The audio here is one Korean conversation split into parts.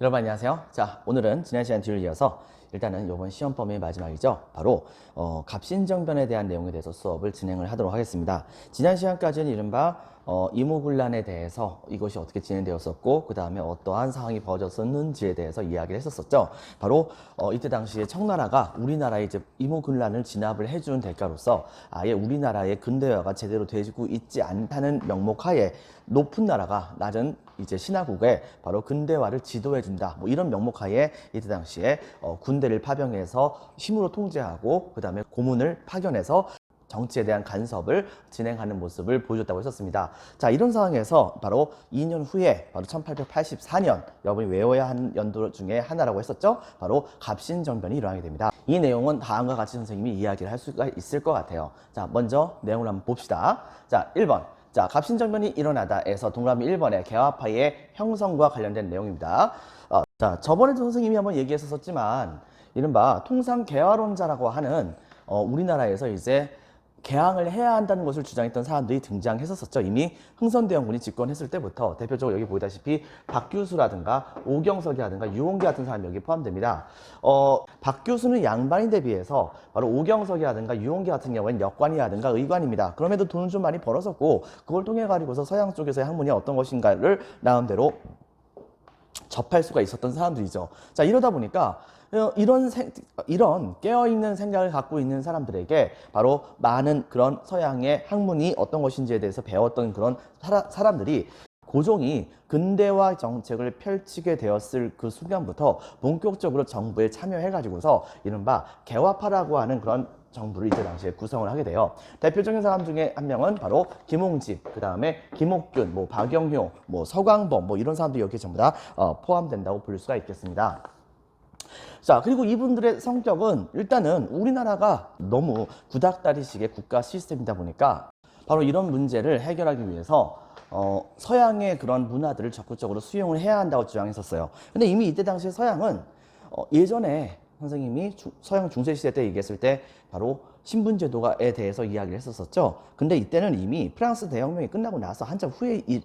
여러분 안녕하세요. 자, 오늘은 지난 시간 뒤를 이어서 일단은 이번 시험 범위의 마지막이죠. 바로 갑신정변에 대한 내용에 대해서 수업을 진행을 하도록 하겠습니다. 지난 시간까지는 이른바 이모군란에 대해서 이것이 어떻게 진행되었었고 그 다음에 어떠한 상황이 벌어졌었는지에 대해서 이야기를 했었었죠. 바로 이때 당시에 청나라가 우리나라의 이제 이모군란을 진압을 해준 대가로서 아예 우리나라의 근대화가 제대로 되고 있지 않다는 명목하에 높은 나라가 낮은 이제 신하국에 바로 근대화를 지도해준다. 뭐 이런 명목하에 이때 당시에 군대를 파병해서 힘으로 통제하고 그 다음에 고문을 파견해서 정치에 대한 간섭을 진행하는 모습을 보여줬다고 했었습니다. 자, 이런 상황에서 바로 2년 후에 바로 1884년 여러분이 외워야 하는 연도 중에 하나라고 했었죠. 바로 갑신정변이 일어나게 됩니다. 이 내용은 다음과 같이 선생님이 이야기를 할 수가 있을 것 같아요. 자, 먼저 내용을 한번 봅시다. 자, 1번. 자, 갑신정변이 일어나다에서 동그라미 1번의 개화파의 형성과 관련된 내용입니다. 자, 저번에도 선생님이 한번 얘기했었지만 이른바 통상 개화론자라고 하는 우리나라에서 이제 개항을 해야 한다는 것을 주장했던 사람들이 등장했었었죠. 이미 흥선대원군이 집권했을 때부터 대표적으로 여기 보이다시피 박규수라든가 오경석이라든가 유홍기 같은 사람이 여기 포함됩니다. 박규수는 양반인데 비해서 바로 오경석이라든가 유홍기 같은 경우에는 역관이라든가 의관입니다. 그럼에도 돈을 좀 많이 벌었었고 그걸 통해 가지고서 서양 쪽에서의 학문이 어떤 것인가를 나름대로 접할 수가 있었던 사람들이죠. 자, 이러다 보니까 이런 깨어있는 생각을 갖고 있는 사람들에게 바로 많은 그런 서양의 학문이 어떤 것인지에 대해서 배웠던 그런 사람들이 고종이 근대화 정책을 펼치게 되었을 그 순간부터 본격적으로 정부에 참여해가지고서 이른바 개화파라고 하는 그런 정부를 이때 당시에 구성을 하게 돼요. 대표적인 사람 중에 한 명은 바로 김홍집, 그 다음에 김옥균, 뭐 박영효, 뭐 서광범, 뭐 이런 사람들이 여기에 전부 다 포함된다고 볼 수가 있겠습니다. 자, 그리고 이분들의 성격은 일단은 우리나라가 너무 구닥다리식의 국가 시스템이다 보니까 바로 이런 문제를 해결하기 위해서 서양의 그런 문화들을 적극적으로 수용을 해야 한다고 주장했었어요. 근데 이미 이때 당시에 서양은 예전에 선생님이 서양 중세시대 때 얘기했을 때 바로 신분제도에 대해서 이야기를 했었었죠. 근데 이때는 이미 프랑스 대혁명이 끝나고 나서 한참 후의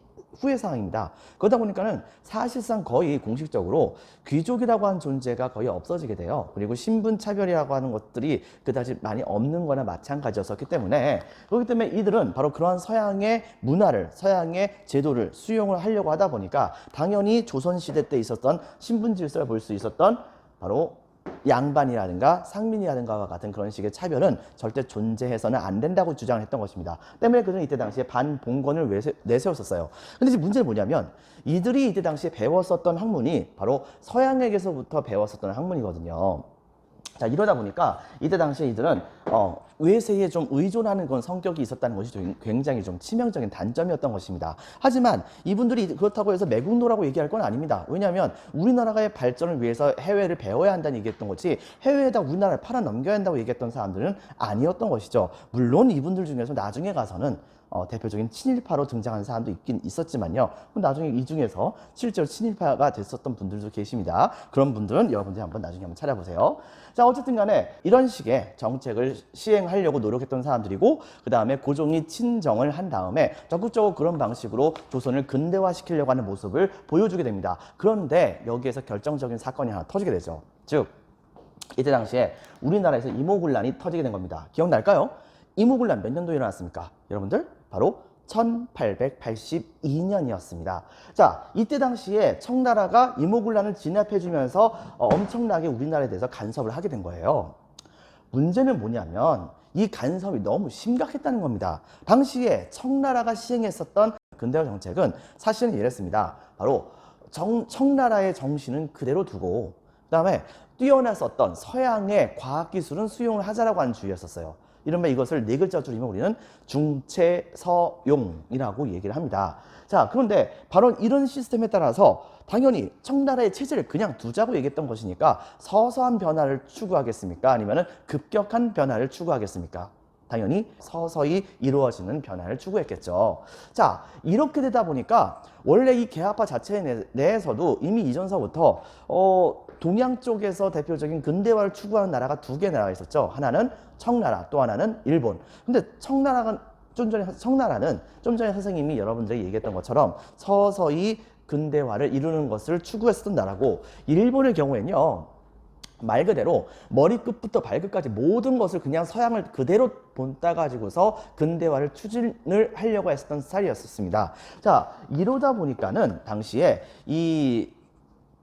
상황입니다. 그러다 보니까는 사실상 거의 공식적으로 귀족이라고 하는 존재가 거의 없어지게 돼요. 그리고 신분 차별이라고 하는 것들이 그다지 많이 없는 거나 마찬가지였었기 때문에 그렇기 때문에 이들은 바로 그러한 서양의 문화를, 서양의 제도를 수용을 하려고 하다 보니까 당연히 조선시대 때 있었던 신분 질서를 볼 수 있었던 바로 양반이라든가 상민이라든가 같은 그런 식의 차별은 절대 존재해서는 안 된다고 주장을 했던 것입니다. 때문에 그들은 이때 당시에 반봉건을 내세웠었어요. 근데 이제 문제는 뭐냐면 이들이 이때 당시에 배웠었던 학문이 바로 서양에게서부터 배웠었던 학문이거든요. 자, 이러다 보니까 이때 당시에 이들은 외세에 좀 의존하는 그런 성격이 있었다는 것이 굉장히 좀 치명적인 단점이었던 것입니다. 하지만 이분들이 그렇다고 해서 매국노라고 얘기할 건 아닙니다. 왜냐하면 우리나라의 발전을 위해서 해외를 배워야 한다는 얘기했던 거지 해외에다 우리나라를 팔아넘겨야 한다고 얘기했던 사람들은 아니었던 것이죠. 물론 이분들 중에서 나중에 가서는 대표적인 친일파로 등장한 사람도 있긴 있었지만요. 나중에 이 중에서 실제로 친일파가 됐었던 분들도 계십니다. 그런 분들은 여러분들이 한번 나중에 한번 찾아보세요. 자, 어쨌든 간에 이런 식의 정책을 시행하려고 노력했던 사람들이고 그 다음에 고종이 친정을 한 다음에 적극적으로 그런 방식으로 조선을 근대화시키려고 하는 모습을 보여주게 됩니다. 그런데 여기에서 결정적인 사건이 하나 터지게 되죠. 즉 이때 당시에 우리나라에서 이모군란이 터지게 된 겁니다. 기억날까요? 이모군란 몇 년도에 일어났습니까? 여러분들? 바로 1882년이었습니다. 자, 이때 당시에 청나라가 이모군란을 진압해주면서 엄청나게 우리나라에 대해서 간섭을 하게 된 거예요. 문제는 뭐냐면 이 간섭이 너무 심각했다는 겁니다. 당시에 청나라가 시행했었던 근대화 정책은 사실은 이랬습니다. 바로 청나라의 정신은 그대로 두고 그 다음에 뛰어났었던 서양의 과학기술은 수용을 하자라고 하는 주의였었어요. 이른바 이것을 네 글자 줄이면 우리는 중체서용이라고 얘기를 합니다. 자, 그런데 바로 이런 시스템에 따라서 당연히 청나라의 체제를 그냥 두자고 얘기했던 것이니까 서서한 변화를 추구하겠습니까? 아니면 급격한 변화를 추구하겠습니까? 당연히 서서히 이루어지는 변화를 추구했겠죠. 자, 이렇게 되다 보니까 원래 이 개화파 자체 내에서도 이미 이전서부터 동양 쪽에서 대표적인 근대화를 추구하는 나라가 두 개 나라가 있었죠. 하나는 청나라, 또 하나는 일본. 근데 청나라는 좀 전에 선생님이 여러분들에게 얘기했던 것처럼 서서히 근대화를 이루는 것을 추구했었던 나라고, 일본의 경우에는요, 말 그대로 머리끝부터 발끝까지 모든 것을 그냥 서양을 그대로 본따 가지고서 근대화를 추진을 하려고 했었던 스타일이었습니다. 자, 이러다 보니까는 당시에 이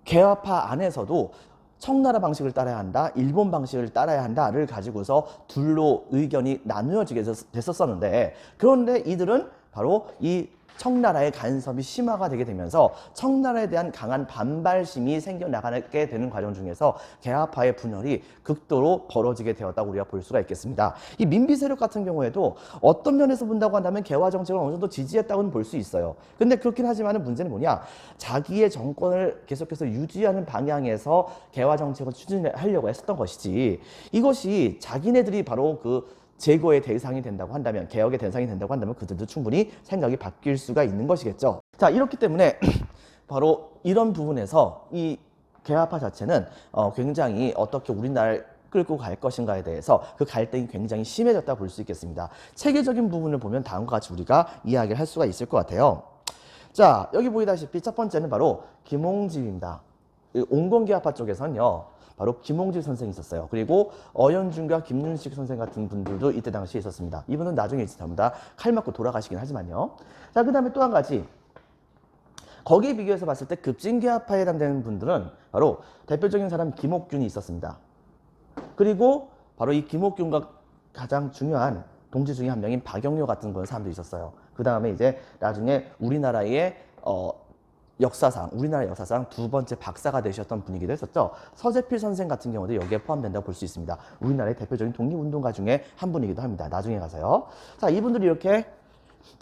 개화파 안에서도 청나라 방식을 따라야 한다, 일본 방식을 따라야 한다를 가지고서 둘로 의견이 나누어지게 됐었었는데, 그런데 이들은 바로 이 청나라의 간섭이 심화가 되게 되면서 청나라에 대한 강한 반발심이 생겨나게 되는 과정 중에서 개화파의 분열이 극도로 벌어지게 되었다고 우리가 볼 수가 있겠습니다. 이 민비 세력 같은 경우에도 어떤 면에서 본다고 한다면 개화 정책을 어느 정도 지지했다고는 볼 수 있어요. 근데 그렇긴 하지만 문제는 뭐냐, 자기의 정권을 계속해서 유지하는 방향에서 개화 정책을 추진하려고 했었던 것이지, 이것이 자기네들이 바로 그 제거의 대상이 된다고 한다면, 개혁의 대상이 된다고 한다면 그들도 충분히 생각이 바뀔 수가 있는 것이겠죠. 자, 이렇기 때문에 바로 이런 부분에서 이 개화파 자체는 굉장히 어떻게 우리나라를 끌고 갈 것인가에 대해서 그 갈등이 굉장히 심해졌다 볼 수 있겠습니다. 체계적인 부분을 보면 다음과 같이 우리가 이야기를 할 수가 있을 것 같아요. 자, 여기 보이다시피 첫 번째는 바로 김홍집입니다. 온건개화파 쪽에서는요, 바로 김홍집 선생이 있었어요. 그리고 어연준과 김윤식 선생 같은 분들도 이때 당시에 있었습니다. 이분은 나중에 전부 다 칼 맞고 돌아가시긴 하지만요. 자, 그 다음에 또 한 가지, 거기에 비교해서 봤을 때 급진개화파에 해당되는 분들은 바로 대표적인 사람 김옥균이 있었습니다. 그리고 바로 이 김옥균과 가장 중요한 동지 중에 한 명인 박영료 같은 그런 사람도 있었어요. 그 다음에 이제 나중에 우리나라의 우리나라 역사상 두 번째 박사가 되셨던 분이기도 했었죠. 서재필 선생 같은 경우도 여기에 포함된다고 볼 수 있습니다. 우리나라의 대표적인 독립운동가 중에 한 분이기도 합니다. 나중에 가서요. 자, 이분들이 이렇게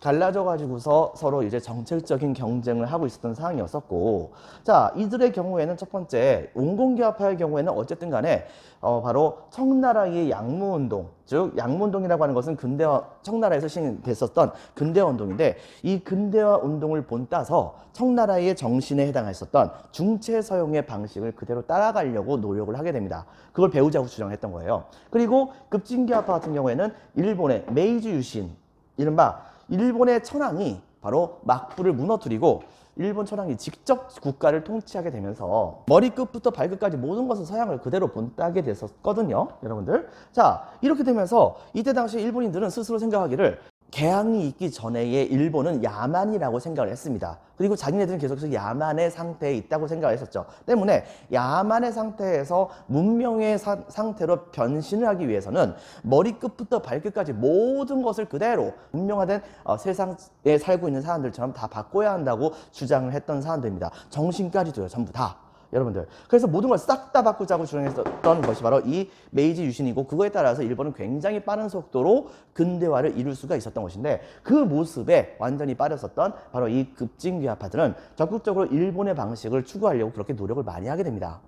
갈라져 가지고서 서로 이제 정책적인 경쟁을 하고 있었던 상황이었었고, 자, 이들의 경우에는 첫 번째 온건개화파의 경우에는 어쨌든 간에 바로 청나라의 양무운동, 즉 양무운동이라고 하는 것은 근대화, 청나라에서 시행됐었던 근대화 운동인데, 이 근대화 운동을 본따서 청나라의 정신에 해당했었던 중체서용의 방식을 그대로 따라가려고 노력을 하게 됩니다. 그걸 배우자고 주장했던 거예요. 그리고 급진개화파 같은 경우에는 일본의 메이지 유신, 이른바 일본의 천황이 바로 막부를 무너뜨리고 일본 천황이 직접 국가를 통치하게 되면서 머리끝부터 발끝까지 모든 것은 서양을 그대로 본따게 됐었거든요, 여러분들. 자, 이렇게 되면서 이때 당시 일본인들은 스스로 생각하기를 개항이 있기 전에의 일본은 야만이라고 생각을 했습니다. 그리고 자기네들은 계속해서 야만의 상태에 있다고 생각을 했었죠. 때문에 야만의 상태에서 문명의 상태로 변신을 하기 위해서는 머리끝부터 발끝까지 모든 것을 그대로 문명화된 세상에 살고 있는 사람들처럼 다 바꿔야 한다고 주장을 했던 사람들입니다. 정신까지도요, 전부 다. 여러분들, 그래서 모든 걸 싹 다 바꾸자고 주장했던 것이 바로 이 메이지 유신이고, 그거에 따라서 일본은 굉장히 빠른 속도로 근대화를 이룰 수가 있었던 것인데, 그 모습에 완전히 빠졌었던 바로 이 급진개화파들은 적극적으로 일본의 방식을 추구하려고 그렇게 노력을 많이 하게 됩니다.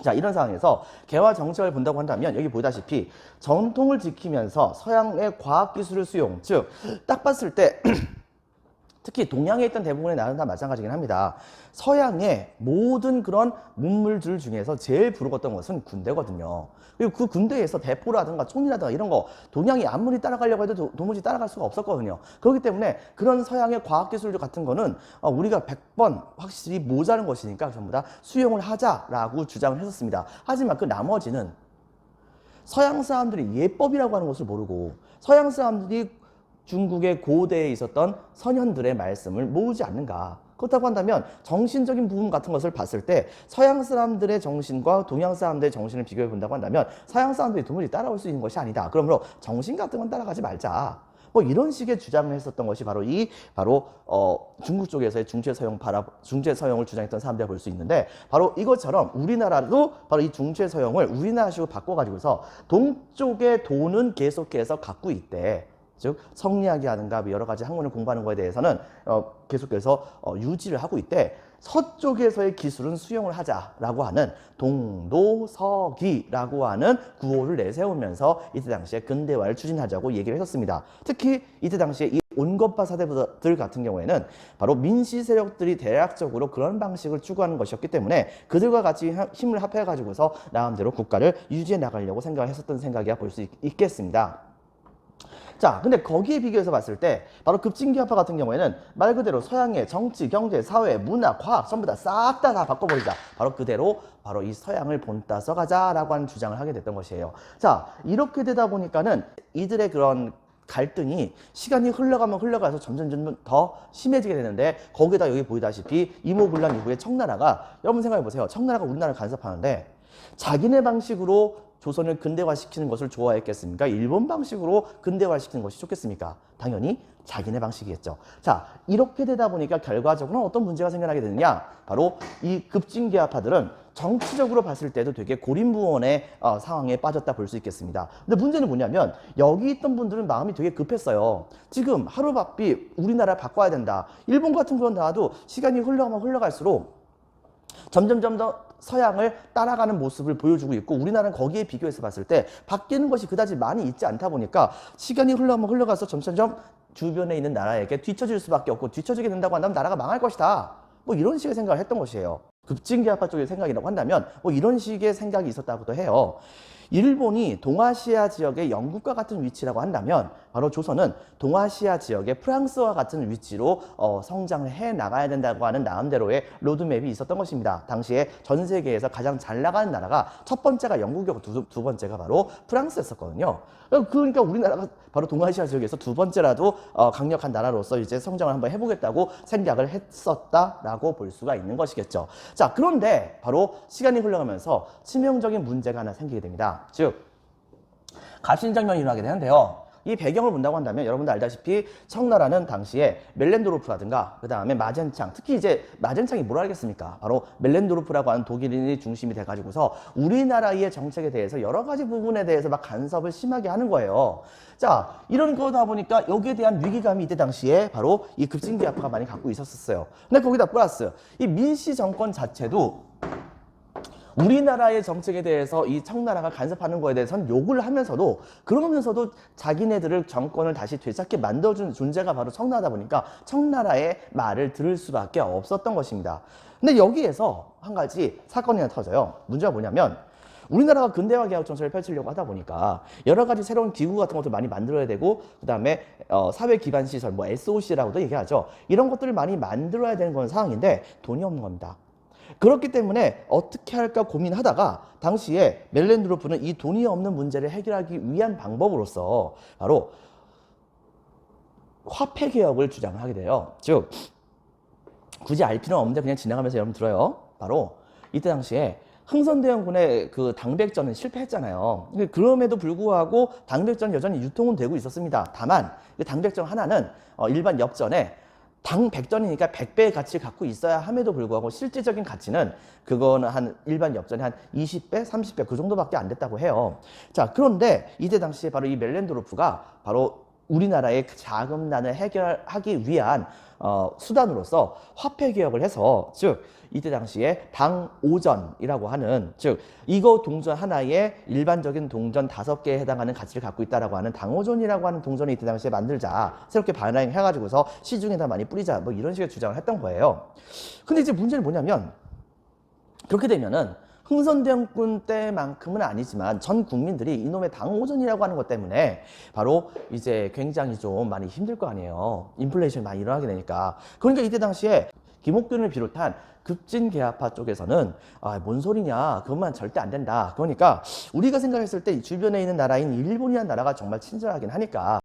자, 이런 상황에서 개화 정책을 본다고 한다면 여기 보다시피 전통을 지키면서 서양의 과학기술을 수용, 즉 딱 봤을 때 특히 동양에 있던 대부분의 나라는 다 마찬가지긴 합니다. 서양의 모든 그런 문물들 중에서 제일 부러웠던 것은 군대거든요. 그리고 그 군대에서 대포라든가 총이라든가 이런 거 동양이 아무리 따라가려고 해도 도무지 따라갈 수가 없었거든요. 그렇기 때문에 그런 서양의 과학기술 같은 거는 우리가 100번 확실히 모자란 것이니까 전부 다 수용을 하자라고 주장을 했었습니다. 하지만 그 나머지는 서양 사람들이 예법이라고 하는 것을 모르고 서양 사람들이 중국의 고대에 있었던 선현들의 말씀을 모으지 않는가. 그렇다고 한다면 정신적인 부분 같은 것을 봤을 때 서양 사람들의 정신과 동양 사람들의 정신을 비교해 본다고 한다면 서양 사람들이 도무지 따라올 수 있는 것이 아니다. 그러므로 정신 같은 건 따라가지 말자. 뭐 이런 식의 주장을 했었던 것이 바로 중국 쪽에서의 중체서용을 주장했던 사람들을 볼 수 있는데, 바로 이것처럼 우리나라도 바로 이 중체서용을 우리나라식으로 바꿔가지고서 동쪽의 돈은 계속해서 갖고 있대. 즉 성리학이라든가 여러 가지 학문을 공부하는 것에 대해서는 계속해서 유지를 하고 있대. 서쪽에서의 기술은 수용을 하자라고 하는 동도서기라고 하는 구호를 내세우면서 이때 당시에 근대화를 추진하자고 얘기를 했었습니다. 특히 이때 당시에 이 온건파 사대부들 같은 경우에는 바로 민씨 세력들이 대략적으로 그런 방식을 추구하는 것이었기 때문에 그들과 같이 힘을 합해가지고서 나름대로 국가를 유지해 나가려고 생각을 했었던 생각이야 볼 수 있겠습니다. 자, 근데 거기에 비교해서 봤을 때 바로 급진기아파 같은 경우에는 말 그대로 서양의 정치, 경제, 사회, 문화, 과학 전부 다 싹 다 바꿔버리자. 바로 그대로 바로 이 서양을 본따 써가자라고 하는 주장을 하게 됐던 것이에요. 자, 이렇게 되다 보니까는 이들의 그런 갈등이 시간이 흘러가면 흘러가서 점점 더 심해지게 되는데, 거기다 여기 보이다시피 이모군란 이후에 청나라가, 여러분 생각해 보세요. 청나라가 우리나라를 간섭하는데 자기네 방식으로 조선을 근대화시키는 것을 좋아했겠습니까? 일본 방식으로 근대화시키는 것이 좋겠습니까? 당연히 자기네 방식이겠죠. 자, 이렇게 되다 보니까 결과적으로 어떤 문제가 생겨나게 되느냐? 바로 이 급진기아파들은 정치적으로 봤을 때도 되게 고립무원의 상황에 빠졌다 볼 수 있겠습니다. 근데 문제는 뭐냐면 여기 있던 분들은 마음이 되게 급했어요. 지금 하루바삐 우리나라 바꿔야 된다. 일본 같은 건 나와도 시간이 흘러가면 흘러갈수록 점점 더 서양을 따라가는 모습을 보여주고 있고, 우리나라는 거기에 비교해서 봤을 때 바뀌는 것이 그다지 많이 있지 않다 보니까 시간이 흘러가면 흘러가서 점점 주변에 있는 나라에게 뒤처질 수밖에 없고, 뒤처지게 된다고 한다면 나라가 망할 것이다. 뭐 이런 식의 생각을 했던 것이에요. 급진기아파 쪽의 생각이라고 한다면 뭐 이런 식의 생각이 있었다고도 해요. 일본이 동아시아 지역의 영국과 같은 위치라고 한다면 바로 조선은 동아시아 지역의 프랑스와 같은 위치로 성장을 해 나가야 된다고 하는 나름대로의 로드맵이 있었던 것입니다. 당시에 전 세계에서 가장 잘 나가는 나라가 첫 번째가 영국이었고 두 번째가 바로 프랑스였었거든요. 그러니까 우리나라가 바로 동아시아 지역에서 두 번째라도 강력한 나라로서 이제 성장을 한번 해보겠다고 생각을 했었다라고 볼 수가 있는 것이겠죠. 자, 그런데 바로 시간이 흘러가면서 치명적인 문제가 하나 생기게 됩니다. 즉, 갑신장면이 일어나게 되는데요. 이 배경을 본다고 한다면 여러분들 알다시피 청나라는 당시에 멜렌도르프라든가 그 다음에 마젠창, 특히 이제 마젠창이 뭘 알겠습니까? 바로 멜렌도르프라고 하는 독일인이 중심이 돼가지고서 우리나라의 정책에 대해서 여러 가지 부분에 대해서 막 간섭을 심하게 하는 거예요. 자, 이런 거다 보니까 여기에 대한 위기감이 이때 당시에 바로 이 급진기아파가 많이 갖고 있었어요. 근데 거기다 플러스 이 민씨 정권 자체도 우리나라의 정책에 대해서 이 청나라가 간섭하는 거에 대해서는 욕을 하면서도, 그러면서도 자기네들을 정권을 다시 되찾게 만들어준 존재가 바로 청나라다 보니까 청나라의 말을 들을 수밖에 없었던 것입니다. 근데 여기에서 한 가지 사건이 하나 터져요. 문제가 뭐냐면 우리나라가 근대화 개혁 정책을 펼치려고 하다 보니까 여러 가지 새로운 기구 같은 것도 많이 만들어야 되고, 그 다음에 사회 기반 시설, 뭐 SOC라고도 얘기하죠. 이런 것들을 많이 만들어야 되는 건 상황인데 돈이 없는 겁니다. 그렇기 때문에 어떻게 할까 고민하다가 당시에 멜렌드로프는 이 돈이 없는 문제를 해결하기 위한 방법으로서 바로 화폐 개혁을 주장을 하게 돼요. 즉, 굳이 알 필요는 없는데 그냥 지나가면서 여러분 들어요. 바로 이때 당시에 흥선대원군의 그 당백전은 실패했잖아요. 그럼에도 불구하고 당백전 여전히 유통은 되고 있었습니다. 다만 그 당백전 하나는 일반 엽전에 당 100전이니까 100배의 가치를 갖고 있어야 함에도 불구하고 실질적인 가치는 그거는 한 일반 엽전이 한 20배, 30배 그 정도밖에 안 됐다고 해요. 자, 그런데 이때 당시에 바로 이 멜렌도르프가 바로 우리나라의 자금난을 해결하기 위한 수단으로서 화폐 개혁을 해서, 즉 이때 당시에 당오전이라고 하는, 즉 이거 동전 하나에 일반적인 동전 5개에 해당하는 가치를 갖고 있다라고 하는 당오전이라고 하는 동전을 이때 당시에 만들자, 새롭게 발행해가지고서 시중에다 많이 뿌리자, 뭐 이런 식의 주장을 했던 거예요. 근데 이제 문제는 뭐냐면 그렇게 되면은 흥선대원군 때만큼은 아니지만 전 국민들이 이놈의 당오전이라고 하는 것 때문에 바로 이제 굉장히 좀 많이 힘들 거 아니에요. 인플레이션이 많이 일어나게 되니까. 그러니까 이때 당시에 김옥균을 비롯한 급진개화파 쪽에서는 뭔 소리냐, 그것만 절대 안 된다. 그러니까 우리가 생각했을 때 주변에 있는 나라인 일본이라는 나라가 정말 친절하긴 하니까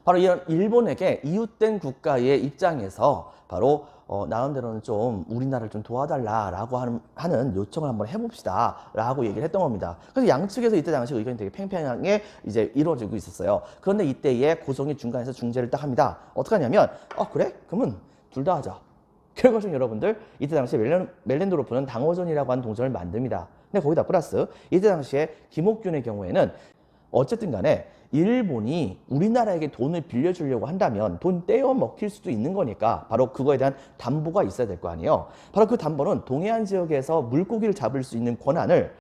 바로 이런 일본에게 이웃된 국가의 입장에서 바로 나름대로는 좀 우리나라를 좀 도와달라라고 하는 요청을 한번 해봅시다 라고 얘기를 했던 겁니다. 그래서 양측에서 이때 당시 의견이 되게 팽팽하게 이제 이루어지고 있었어요. 그런데 이때에 고성이 중간에서 중재를 딱 합니다. 어떻게 하냐면 그래? 그러면 둘 다 하자. 결과적으로 여러분들 이때 당시에 멜렌도르프는 당오전이라고 하는 동전을 만듭니다. 근데 거기다 플러스 이때 당시에 김옥균의 경우에는 어쨌든 간에 일본이 우리나라에게 돈을 빌려주려고 한다면 돈 떼어 먹힐 수도 있는 거니까 바로 그거에 대한 담보가 있어야 될 거 아니에요. 바로 그 담보는 동해안 지역에서 물고기를 잡을 수 있는 권한을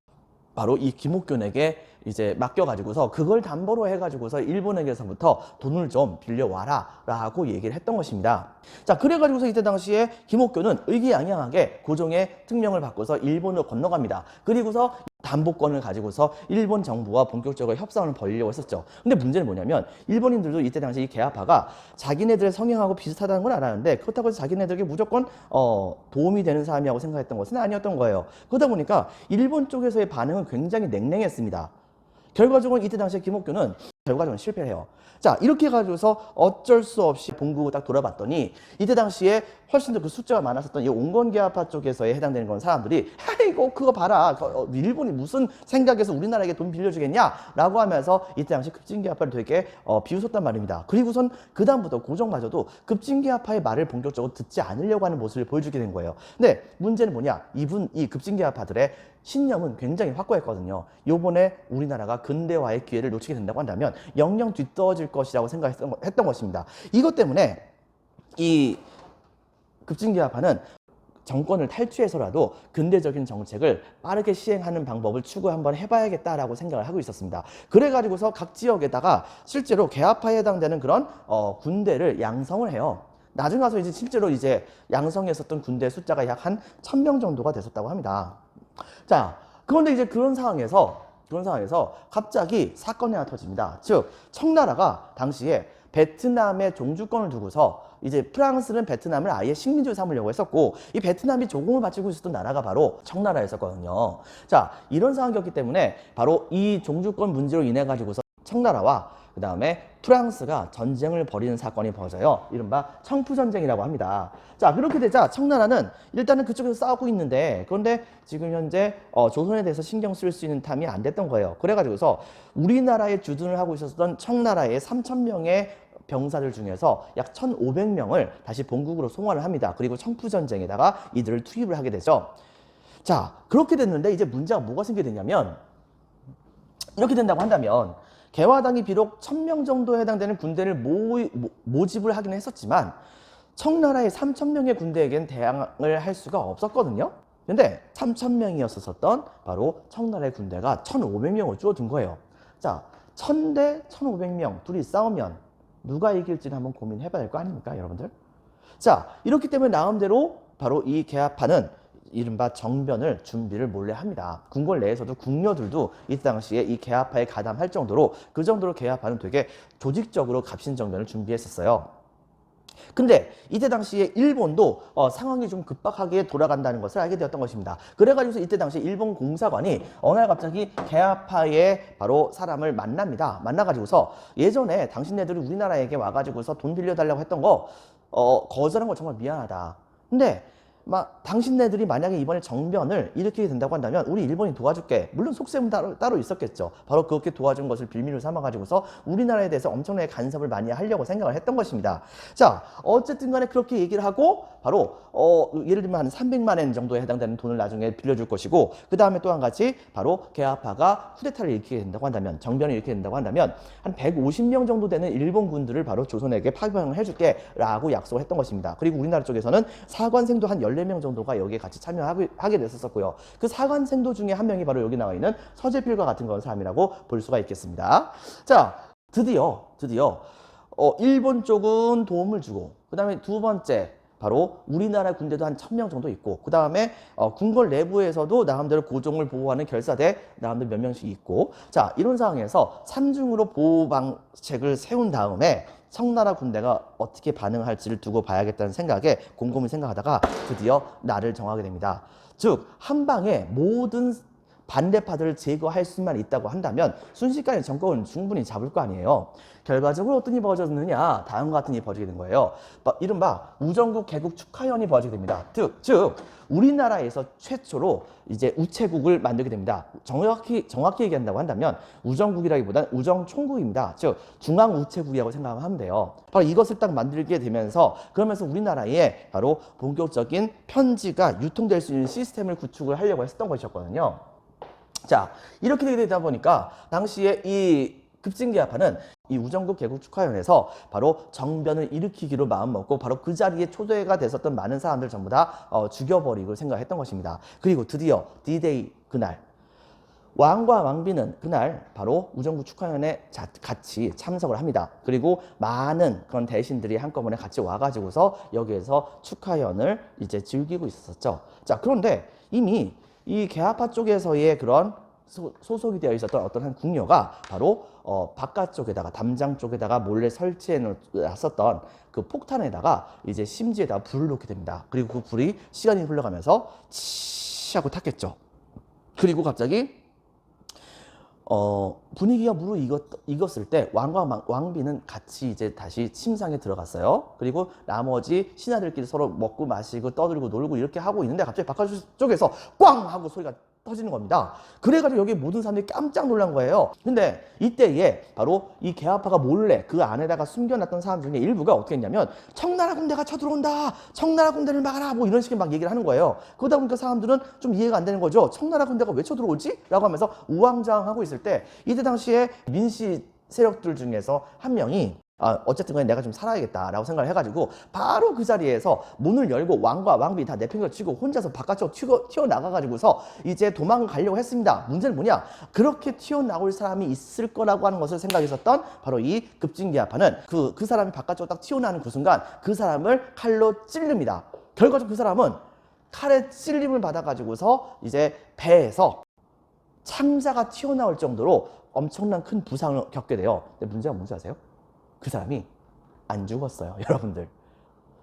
바로 이 김옥균에게 이제 맡겨가지고서 그걸 담보로 해가지고서 일본에게서부터 돈을 좀 빌려와라 라고 얘기를 했던 것입니다. 자, 그래가지고서 이때 당시에 김옥균은 의기양양하게 고종의 특명을 받고서 일본으로 건너갑니다. 그리고서 담보권을 가지고서 일본 정부와 본격적으로 협상을 벌이려고 했었죠. 근데 문제는 뭐냐면 일본인들도 이때 당시 이 개화파가 자기네들의 성향하고 비슷하다는 걸 알았는데 그렇다고 해서 자기네들에게 무조건 도움이 되는 사람이라고 생각했던 것은 아니었던 거예요. 그러다 보니까 일본 쪽에서의 반응은 굉장히 냉랭했습니다. 결과적으로 이때 당시에 김옥규는 결과적으로 실패를 해요. 자, 이렇게 해가지고서 어쩔 수 없이 본국을 딱 돌아봤더니 이때 당시에 훨씬 더 그 숫자가 많았었던 이 온건계화파 쪽에서에 해당되는 건 사람들이 이거 그거 봐라, 일본이 무슨 생각에서 우리나라에게 돈 빌려주겠냐 라고 하면서 이때 당시 급진계화파를 되게 비웃었단 말입니다. 그리고선 그 다음부터 고종마저도 급진계화파의 말을 본격적으로 듣지 않으려고 하는 모습을 보여주게 된 거예요. 근데 문제는 뭐냐, 이 급진계화파들의 신념은 굉장히 확고했거든요. 요번에 우리나라가 근대화의 기회를 놓치게 된다고 한다면 영영 뒤떨어질 것이라고 생각했던 것입니다. 이것 때문에 이 급진계화파는 정권을 탈취해서라도 근대적인 정책을 빠르게 시행하는 방법을 추구 한번 해봐야겠다라고 생각을 하고 있었습니다. 그래가지고서 각 지역에다가 실제로 계화파에 해당되는 그런 군대를 양성을 해요. 나중에 가서 이제 실제로 이제 양성했었던 군대 숫자가 약 한 1000명 정도가 됐었다고 합니다. 자, 그런데 이제 그런 상황에서 갑자기 사건이 하나 터집니다. 즉, 청나라가 당시에 베트남의 종주권을 두고서 이제 프랑스는 베트남을 아예 식민지로 삼으려고 했었고 이 베트남이 조공을 바치고 있었던 나라가 바로 청나라였었거든요. 자, 이런 상황이었기 때문에 바로 이 종주권 문제로 인해 가지고서 청나라와 그 다음에 프랑스가 전쟁을 벌이는 사건이 벌어져요. 이른바 청푸전쟁이라고 합니다. 자, 그렇게 되자 청나라는 일단은 그쪽에서 싸우고 있는데 그런데 지금 현재 조선에 대해서 신경 쓸 수 있는 탐이 안 됐던 거예요. 그래가지고서 우리나라에 주둔을 하고 있었던 청나라의 3000명의 병사들 중에서 약 1500명을 다시 본국으로 송환을 합니다. 그리고 청푸전쟁에다가 이들을 투입을 하게 되죠. 자, 그렇게 됐는데 이제 문제가 뭐가 생기게 되냐면 이렇게 된다고 한다면 개화당이 비록 1000명 정도에 해당되는 군대를 모집을 하긴 했었지만 청나라의 3000명의 군대에겐 대항을 할 수가 없었거든요. 근데 3000명이었었던 바로 청나라의 군대가 1500명을 줄어든 거예요. 자, 1000대 1500명 둘이 싸우면 누가 이길지는 한번 고민해봐야 될 거 아닙니까, 여러분들? 자, 이렇기 때문에 나름대로 바로 이 개화파는 이른바 정변을 준비를 몰래 합니다. 궁궐 내에서도 궁녀들도 이 당시에 이 개화파에 가담할 정도로 그 정도로 개화파는 되게 조직적으로 갑신정변을 준비했었어요. 근데 이때 당시에 일본도 상황이 좀 급박하게 돌아간다는 것을 알게 되었던 것입니다. 그래가지고 이때 당시 일본 공사관이 어느 날 갑자기 개화파의 바로 사람을 만납니다. 만나가지고서 예전에 당신네들이 우리나라에게 와가지고서 돈 빌려달라고 했던 거 거절한 거 정말 미안하다. 근데 당신네들이 만약에 이번에 정변을 일으키게 된다고 한다면 우리 일본이 도와줄게. 물론 속셈은 따로 있었겠죠. 바로 그렇게 도와준 것을 빌미로 삼아가지고서 우리나라에 대해서 엄청나게 간섭을 많이 하려고 생각을 했던 것입니다. 자, 어쨌든 간에 그렇게 얘기를 하고 바로 예를 들면 한 300만 엔 정도에 해당되는 돈을 나중에 빌려줄 것이고 그 다음에 또 한 가지 바로 개화파가 쿠데타를 일으키게 된다고 한다면 정변을 일으키게 된다고 한다면 한 150명 정도 되는 일본 군들을 바로 조선에게 파병을 해줄게 라고 약속을 했던 것입니다. 그리고 우리나라 쪽에서는 사관생도 한 14명 정도가 여기에 같이 참여하게 됐었고요. 그 사관생도 중에 한 명이 바로 여기 나와 있는 서재필과 같은 그런 사람이라고 볼 수가 있겠습니다. 자, 드디어 일본 쪽은 도움을 주고 그 다음에 두 번째 바로 우리나라 군대도 한 1000명 정도 있고 그 다음에 궁궐 내부에서도 나름대로 고종을 보호하는 결사대 나름대로 몇 명씩 있고 자, 이런 상황에서 삼중으로 보호 방책을 세운 다음에 청나라 군대가 어떻게 반응할지를 두고 봐야겠다는 생각에 곰곰이 생각하다가 드디어 날을 정하게 됩니다. 즉, 한 방에 모든 반대파들을 제거할 수만 있다고 한다면 순식간에 정권을 충분히 잡을 거 아니에요. 결과적으로 어떤 일이 벌어졌느냐, 다음과 같은 일이 벌어지게 된 거예요. 이른바 우정국 개국 축하연이 벌어지게 됩니다. 즉 우리나라에서 최초로 이제 우체국을 만들게 됩니다. 정확히 얘기한다고 한다면 우정국이라기보다는 우정총국입니다. 즉 중앙우체국이라고 생각하면 돼요. 바로 이것을 딱 만들게 되면서 그러면서 우리나라에 바로 본격적인 편지가 유통될 수 있는 시스템을 구축을 하려고 했었던 것이었거든요. 자, 이렇게 되다 보니까 당시에 이 급진계화파는 이 우정국 개국 축하연에서 바로 정변을 일으키기로 마음먹고 바로 그 자리에 초대가 됐었던 많은 사람들 전부 다 죽여버리고 생각했던 것입니다. 그리고 드디어 D-Day 그날 왕과 왕비는 그날 바로 우정국 축하연에 같이 참석을 합니다. 그리고 많은 그런 대신들이 한꺼번에 같이 와가지고서 여기에서 축하연을 이제 즐기고 있었죠. 자, 그런데 이미 이 개화파 쪽에서의 그런 소속이 되어 있었던 어떤 한 궁녀가 바로 바깥쪽에다가 담장 쪽에다가 몰래 설치해 놨었던 그 폭탄에다가 이제 심지에다가 불을 놓게 됩니다. 그리고 그 불이 시간이 흘러가면서 치 하고 탔겠죠. 그리고 갑자기 분위기가 무르익었을 때 왕과 왕비는 같이 이제 다시 침상에 들어갔어요. 그리고 나머지 신하들끼리 서로 먹고 마시고 떠들고 놀고 이렇게 하고 있는데 갑자기 바깥쪽에서 꽝 하고 소리가 터지는 겁니다. 그래가지고 여기 모든 사람들이 깜짝 놀란 거예요. 근데 이때에 바로 이 개화파가 몰래 그 안에다가 숨겨놨던 사람 중에 일부가 어떻게 했냐면 청나라 군대가 쳐들어온다, 청나라 군대를 막아라, 뭐 이런 식의 막 얘기를 하는 거예요. 그러다 보니까 사람들은 좀 이해가 안 되는 거죠. 청나라 군대가 왜 쳐들어오지? 라고 하면서 우왕좌왕하고 있을 때 이때 당시에 민씨 세력들 중에서 한 명이 어쨌든 간에 내가 좀 살아야겠다라고 생각을 해가지고 바로 그 자리에서 문을 열고 왕과 왕비 다 내팽개치고 혼자서 바깥으로 튀어나가가지고서 이제 도망가려고 했습니다. 문제는 뭐냐? 그렇게 튀어나올 사람이 있을 거라고 하는 것을 생각했었던 바로 이 급진기아파는 그 사람이 바깥으로 딱 튀어나오는 그 순간 그 사람을 칼로 찌릅니다. 결과적으로 그 사람은 칼에 찔림을 받아가지고서 이제 배에서 창자가 튀어나올 정도로 엄청난 큰 부상을 겪게 돼요. 근데 문제가 뭔지 아세요? 그 사람이 안 죽었어요, 여러분들.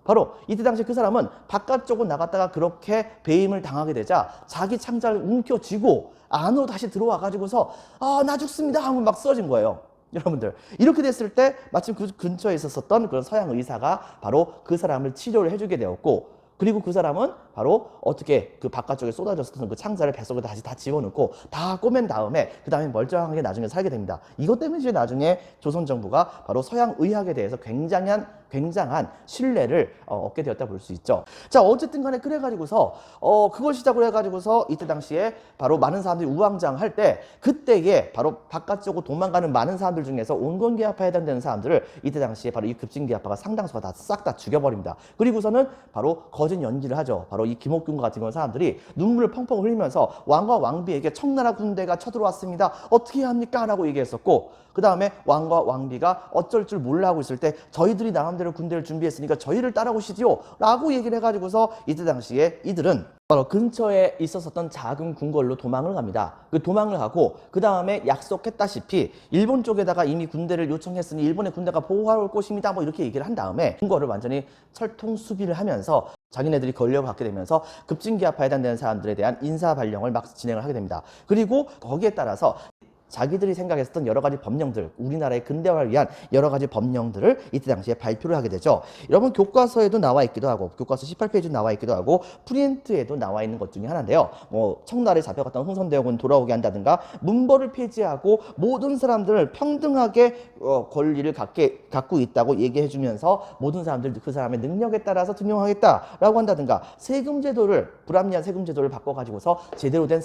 바로 이때 당시 그 사람은 바깥쪽으로 나갔다가 그렇게 배임을 당하게 되자 자기 창자를 움켜쥐고 안으로 다시 들어와 가지고서 나 죽습니다 하고 막 쓰러진 거예요. 여러분들, 이렇게 됐을 때 마침 그 근처에 있었던 그런 서양 의사가 바로 그 사람을 치료를 해주게 되었고, 그리고 그 사람은 바로 어떻게 그 바깥쪽에 쏟아졌었던 그 창자를 뱃속에 다시 다 집어넣고 다 꼬맨 다음에 그 다음에 멀쩡하게 나중에 살게 됩니다. 이것 때문에 이제 나중에 조선 정부가 바로 서양 의학에 대해서 굉장한 신뢰를 얻게 되었다 볼 수 있죠. 자, 어쨌든 간에 그래가지고서 그걸 시작으로 해가지고서 이때 당시에 바로 많은 사람들이 우왕좌왕할 때 그때에 바로 바깥쪽으로 도망가는 많은 사람들 중에서 온건기아파에 해당되는 사람들을 이때 당시에 바로 이 급진기아파가 상당수가 다 싹 다 죽여버립니다. 그리고서는 바로 거짓 연기를 하죠. 바로 이 김옥균과 같은 그런 사람들이 눈물을 펑펑 흘리면서 왕과 왕비에게 청나라 군대가 쳐들어왔습니다. 어떻게 해야 합니까? 라고 얘기했었고, 그 다음에 왕과 왕비가 어쩔 줄 몰라 하고 있을 때 저희들이 나름대로 군대를 준비했으니까 저희를 따라오시지요 라고 얘기를 해가지고서 이때 당시에 이들은 바로 근처에 있었던 작은 궁궐로 도망을 갑니다. 그 도망을 하고 그 다음에 약속했다시피 일본 쪽에다가 이미 군대를 요청했으니 일본의 군대가 보호하러 올 것입니다 뭐 이렇게 얘기를 한 다음에 궁궐을 완전히 철통 수비를 하면서 자기네들이 걸려받게 되면서 급진기아파에 해당되는 사람들에 대한 인사 발령을 막 진행을 하게 됩니다. 그리고 거기에 따라서 자기들이 생각했었던 여러 가지 법령들, 우리나라의 근대화를 위한 여러 가지 법령들을 이때 당시에 발표를 하게 되죠. 여러분, 교과서에도 나와 있기도 하고, 교과서 18페이지에 나와 있기도 하고, 프린트에도 나와 있는 것 중에 하나인데요. 뭐 청나라에 잡혀갔던 흥선대원군 돌아오게 한다든가, 문벌을 폐지하고 모든 사람들을 평등하게 권리를 갖고 있다고 얘기해주면서 모든 사람들 그 사람의 능력에 따라서 등용하겠다라고 한다든가, 세금제도를 불합리한 세금제도를 바꿔가지고서 제대로 된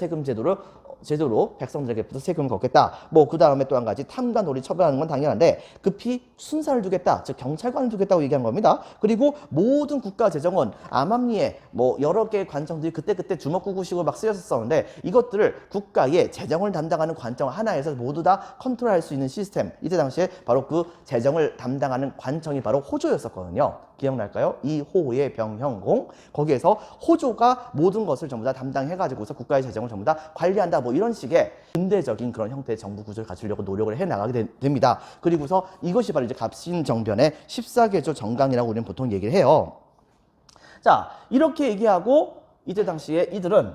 제대로 백성들에게부터 세금을 걷겠다. 뭐 그 다음에 또 한 가지 탐과 놀이 처벌하는 건 당연한데 급히 순사를 두겠다, 즉 경찰관을 두겠다고 얘기한 겁니다. 그리고 모든 국가 재정은 암암리에 뭐 여러 개의 관청들이 그때 주먹구구식으로 막 쓰였었는데 이것들을 국가의 재정을 담당하는 관청 하나에서 모두 다 컨트롤할 수 있는 시스템, 이때 당시에 바로 그 재정을 담당하는 관청이 바로 호조였었거든요. 기억날까요? 이 호의 병형공, 거기에서 호조가 모든 것을 전부 다 담당해가지고서 국가의 재정을 전부 다 관리한다, 뭐 이런 식의 근대적인 그런 형태의 정부 구조를 갖추려고 노력을 해나가게 됩니다. 그리고서 이것이 바로 이제 갑신정변의 14개조 정강이라고 우리는 보통 얘기를 해요. 자, 이렇게 얘기하고 이때 당시에 이들을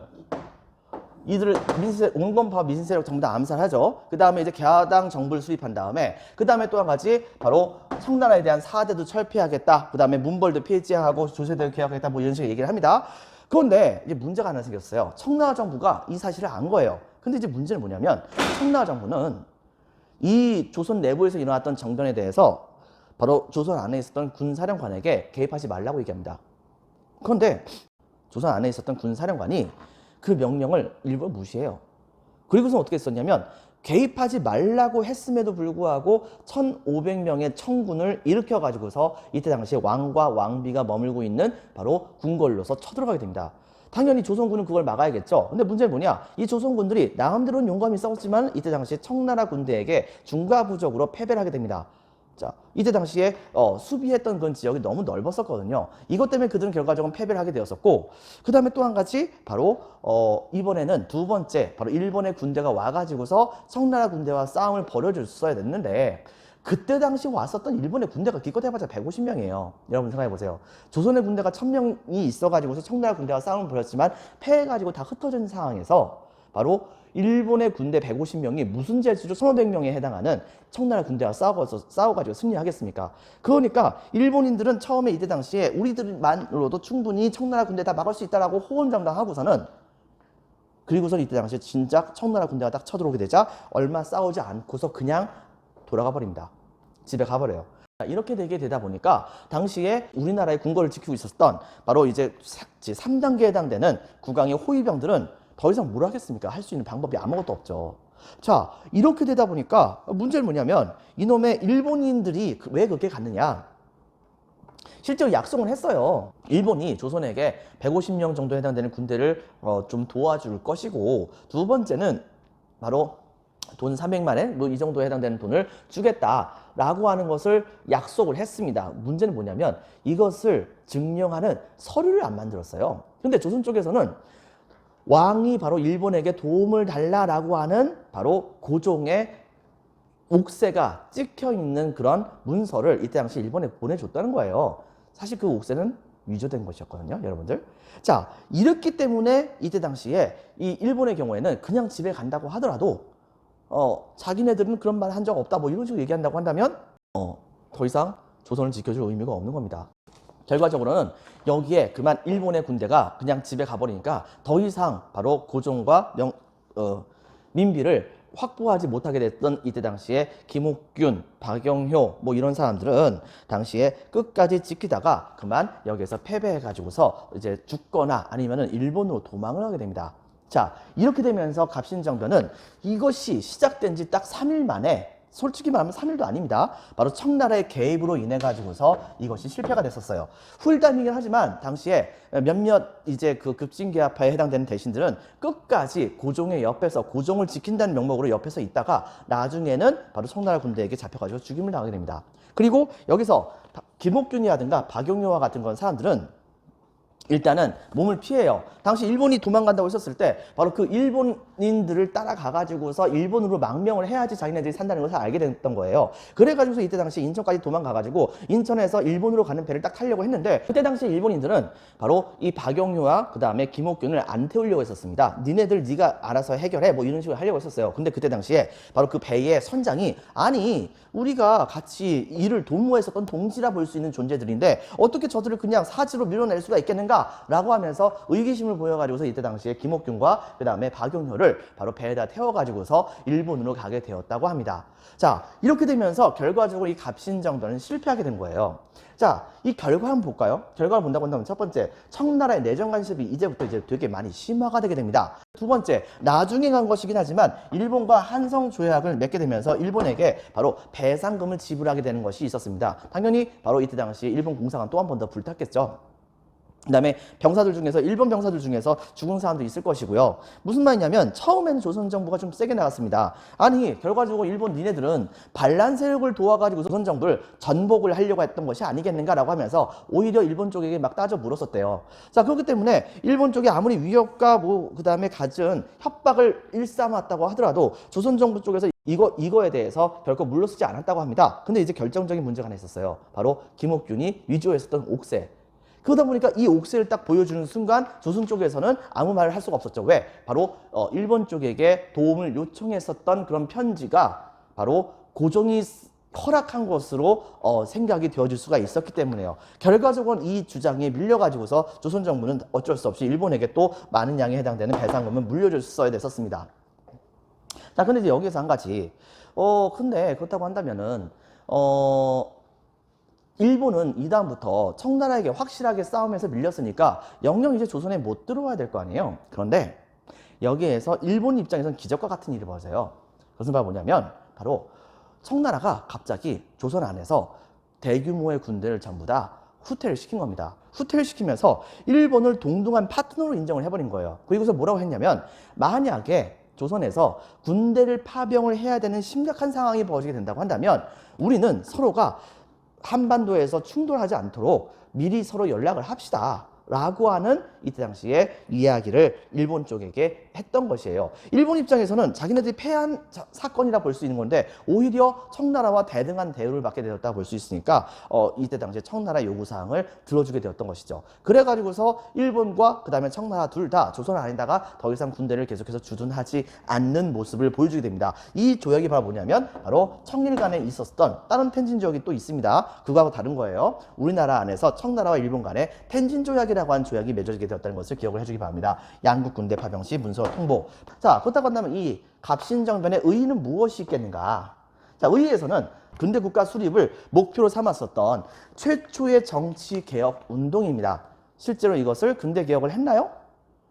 온건파 민신세력 전부 다 암살하죠. 그 다음에 이제 개화당 정부를 수립한 다음에 그 다음에 또 한 가지 바로 청나라에 대한 사대도 철폐하겠다. 그 다음에 문벌도 폐지하고 조세대도 개혁하겠다. 뭐 이런 식의 얘기를 합니다. 그런데 이제 문제가 하나 생겼어요. 청나라 정부가 이 사실을 안 거예요. 근데 이제 문제는 뭐냐면 청나라 정부는 이 조선 내부에서 일어났던 정변에 대해서 바로 조선 안에 있었던 군사령관에게 개입하지 말라고 얘기합니다. 그런데 조선 안에 있었던 군사령관이 그 명령을 일부러 무시해요. 그리고서 어떻게 했었냐면 개입하지 말라고 했음에도 불구하고 1,500명의 청군을 일으켜가지고서 이때 당시에 왕과 왕비가 머물고 있는 바로 궁궐로서 쳐들어가게 됩니다. 당연히 조선군은 그걸 막아야겠죠. 근데 문제는 뭐냐? 이 조선군들이 나름대로는 용감히 싸웠지만 이때 당시에 청나라 군대에게 중과부적으로 패배를 하게 됩니다. 자, 이때 당시에 수비했던 그런 지역이 너무 넓었었거든요. 이것 때문에 그들은 결과적으로 패배를 하게 되었었고, 그 다음에 또 한 가지 바로 이번에는 두 번째 바로 일본의 군대가 와가지고서 청나라 군대와 싸움을 벌여줬어야 됐는데, 그때 당시 왔었던 일본의 군대가 기껏 해봤자 150명이에요. 여러분 생각해 보세요. 조선의 군대가 1000명이 있어가지고서 청나라 군대와 싸움을 벌였지만 패해가지고 다 흩어진 상황에서 바로 일본의 군대 150명이 무슨 재주로 1500명에 해당하는 청나라 군대와 싸워가지고 승리하겠습니까? 그러니까 일본인들은 처음에 이때 당시에 우리들만으로도 충분히 청나라 군대 다 막을 수 있다라고 호언장담하고서는, 그리고서 이때 당시에 진짜 청나라 군대가 딱 쳐들어오게 되자 얼마 싸우지 않고서 그냥 돌아가 버립니다. 집에 가버려요. 이렇게 되게 되다 보니까 당시에 우리나라의 군거를 지키고 있었던 바로 이제 3단계에 해당되는 국왕의 호위병들은 더 이상 뭘 하겠습니까? 할 수 있는 방법이 아무것도 없죠. 자, 이렇게 되다 보니까 문제는 뭐냐면 이놈의 일본인들이 왜 그렇게 갔느냐? 실제로 약속을 했어요. 일본이 조선에게 150명 정도 해당되는 군대를 좀 도와줄 것이고, 두 번째는 바로 돈 300만 엔, 뭐 이 정도에 해당되는 돈을 주겠다라고 하는 것을 약속을 했습니다. 문제는 뭐냐면 이것을 증명하는 서류를 안 만들었어요. 근데 조선 쪽에서는 왕이 바로 일본에게 도움을 달라라고 하는 바로 고종의 옥새가 찍혀 있는 그런 문서를 이때 당시 일본에 보내줬다는 거예요. 사실 그 옥새는 위조된 것이었거든요, 여러분들. 자, 이렇기 때문에 이때 당시에 이 일본의 경우에는 그냥 집에 간다고 하더라도 자기네들은 그런 말 한 적 없다 뭐 이런 식으로 얘기한다고 한다면 더 이상 조선을 지켜줄 의미가 없는 겁니다. 결과적으로는 여기에 그만 일본의 군대가 그냥 집에 가버리니까 더 이상 바로 고종과 민비를 확보하지 못하게 됐던 이때 당시에 김옥균, 박영효 뭐 이런 사람들은 당시에 끝까지 지키다가 그만 여기에서 패배해가지고서 이제 죽거나 아니면은 일본으로 도망을 하게 됩니다. 자, 이렇게 되면서 갑신정변은 이것이 시작된 지 딱 3일 만에, 솔직히 말하면 3일도 아닙니다. 바로 청나라의 개입으로 인해 가지고서 이것이 실패가 됐었어요. 후일담이긴 하지만 당시에 몇몇 이제 그 급진계하파에 해당되는 대신들은 끝까지 고종의 옆에서 고종을 지킨다는 명목으로 옆에서 있다가 나중에는 바로 청나라 군대에게 잡혀가지고 죽임을 당하게 됩니다. 그리고 여기서 김옥균이라든가 박용효와 같은 건 사람들은 일단은 몸을 피해요. 당시 일본이 도망간다고 했었을 때 바로 그 일본인들을 따라가가지고서 일본으로 망명을 해야지 자기네들이 산다는 것을 알게 됐던 거예요. 그래가지고서 이때 당시 인천까지 도망가가지고 인천에서 일본으로 가는 배를 딱 타려고 했는데, 그때 당시 일본인들은 바로 이 박영효와 그 다음에 김옥균을 안 태우려고 했었습니다. 니네들 네가 알아서 해결해 뭐 이런 식으로 하려고 했었어요. 근데 그때 당시에 바로 그 배의 선장이, 아니 우리가 같이 일을 도모했었던 동지라 볼 수 있는 존재들인데 어떻게 저들을 그냥 사지로 밀어낼 수가 있겠는가? 라고 하면서 의기심을 보여가지고서 이때 당시에 김옥균과 그 다음에 박용효를 바로 배에다 태워가지고서 일본으로 가게 되었다고 합니다. 자, 이렇게 되면서 결과적으로 이 갑신정변은 실패하게 된 거예요. 자, 이 결과 한번 볼까요? 결과를 본다고 한다면 첫 번째, 청나라의 내정 간섭이 이제부터 이제 되게 많이 심화가 되게 됩니다. 두 번째, 나중에 간 것이긴 하지만 일본과 한성 조약을 맺게 되면서 일본에게 바로 배상금을 지불하게 되는 것이 있었습니다. 당연히 바로 이때 당시 일본 공사가 또 한 번 더 불탔겠죠. 그 다음에 병사들 중에서 일본 병사들 중에서 죽은 사람도 있을 것이고요. 무슨 말이냐면 처음에는 조선 정부가 좀 세게 나갔습니다. 아니 결과적으로 일본 니네들은 반란 세력을 도와가지고 조선 정부를 전복을 하려고 했던 것이 아니겠는가라고 하면서 오히려 일본 쪽에게 막 따져 물었었대요. 자, 그렇기 때문에 일본 쪽이 아무리 위협과 뭐 그 다음에 갖은 협박을 일삼았다고 하더라도 조선 정부 쪽에서 이거에 대해서 결코 물러서지 않았다고 합니다. 근데 이제 결정적인 문제가 하나 있었어요. 바로 김옥균이 위조했었던 옥새. 그러다 보니까 이 옥새를 딱 보여주는 순간 조선 쪽에서는 아무 말을 할 수가 없었죠. 왜? 바로 일본 쪽에게 도움을 요청했었던 그런 편지가 바로 고종이 허락한 것으로 생각이 되어질 수가 있었기 때문에요. 결과적으로 이 주장에 밀려가지고서 조선 정부는 어쩔 수 없이 일본에게 또 많은 양에 해당되는 배상금을 물려줬어야 됐었습니다. 자, 근데 이제 여기에서 한 가지. 근데 그렇다고 한다면은 일본은 이 다음부터 청나라에게 확실하게 싸움에서 밀렸으니까 영영 이제 조선에 못 들어와야 될 거 아니에요. 그런데 여기에서 일본 입장에서는 기적과 같은 일이 벌어져요. 그것은 바로 뭐냐면 바로 청나라가 갑자기 조선 안에서 대규모의 군대를 전부 다 후퇴를 시킨 겁니다. 후퇴를 시키면서 일본을 동등한 파트너로 인정을 해버린 거예요. 그리고서 뭐라고 했냐면 만약에 조선에서 군대를 파병을 해야 되는 심각한 상황이 벌어지게 된다고 한다면 우리는 서로가 한반도에서 충돌하지 않도록 미리 서로 연락을 합시다 라고 하는 이때 당시에 이야기를 일본 쪽에게 했던 것이에요. 일본 입장에서는 자기네들이 패한 사건이라 볼 수 있는 건데 오히려 청나라와 대등한 대우를 받게 되었다 볼 수 있으니까 이때 당시에 청나라 요구사항을 들어주게 되었던 것이죠. 그래가지고서 일본과 그 다음에 청나라 둘 다 조선 안에다가 더 이상 군대를 계속해서 주둔하지 않는 모습을 보여주게 됩니다. 이 조약이 바로 뭐냐면 바로 청일 간에 있었던 다른 텐진 조약이 또 있습니다. 그거하고 다른 거예요. 우리나라 안에서 청나라와 일본 간에 텐진 조약이라고 하는 조약이 맺어지게 되었다는 것을 기억을 해주기 바랍니다. 양국 군대 파병 시 문서 통보. 자, 그렇다고 한다면 이 갑신정변의 의의는 무엇이 있겠는가? 자, 의의에서는 근대 국가 수립을 목표로 삼았었던 최초의 정치 개혁 운동입니다. 실제로 이것을 근대 개혁을 했나요?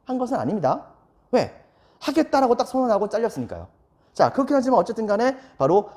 한 것은 아닙니다. 왜? 하겠다라고 딱 선언하고 잘렸으니까요. 자, 그렇긴 하지만 어쨌든 간에 바로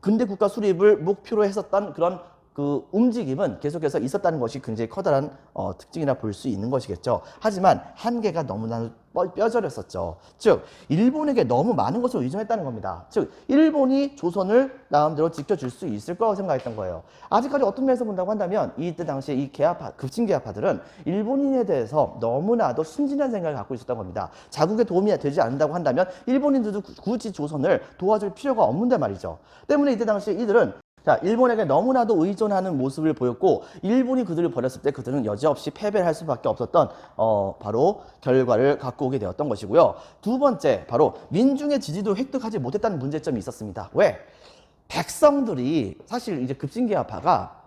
근대 국가 수립을 목표로 했었던 그런 그 움직임은 계속해서 있었다는 것이 굉장히 커다란 특징이라 볼 수 있는 것이겠죠. 하지만 한계가 너무나 뼈저렸었죠. 즉 일본에게 너무 많은 것을 의존했다는 겁니다. 즉 일본이 조선을 마음대로 지켜줄 수 있을 거라고 생각했던 거예요. 아직까지 어떤 면에서 본다고 한다면 이때 당시에 이 급진개화파들은 일본인에 대해서 너무나도 순진한 생각을 갖고 있었던 겁니다. 자국에 도움이 되지 않는다고 한다면 일본인들도 굳이 조선을 도와줄 필요가 없는데 말이죠. 때문에 이때 당시에 이들은 자, 일본에게 너무나도 의존하는 모습을 보였고 일본이 그들을 버렸을 때 그들은 여지없이 패배를 할 수밖에 없었던 바로 결과를 갖고 오게 되었던 것이고요. 두 번째, 바로 민중의 지지도 획득하지 못했다는 문제점이 있었습니다. 왜? 백성들이 사실 이제 급진개화파가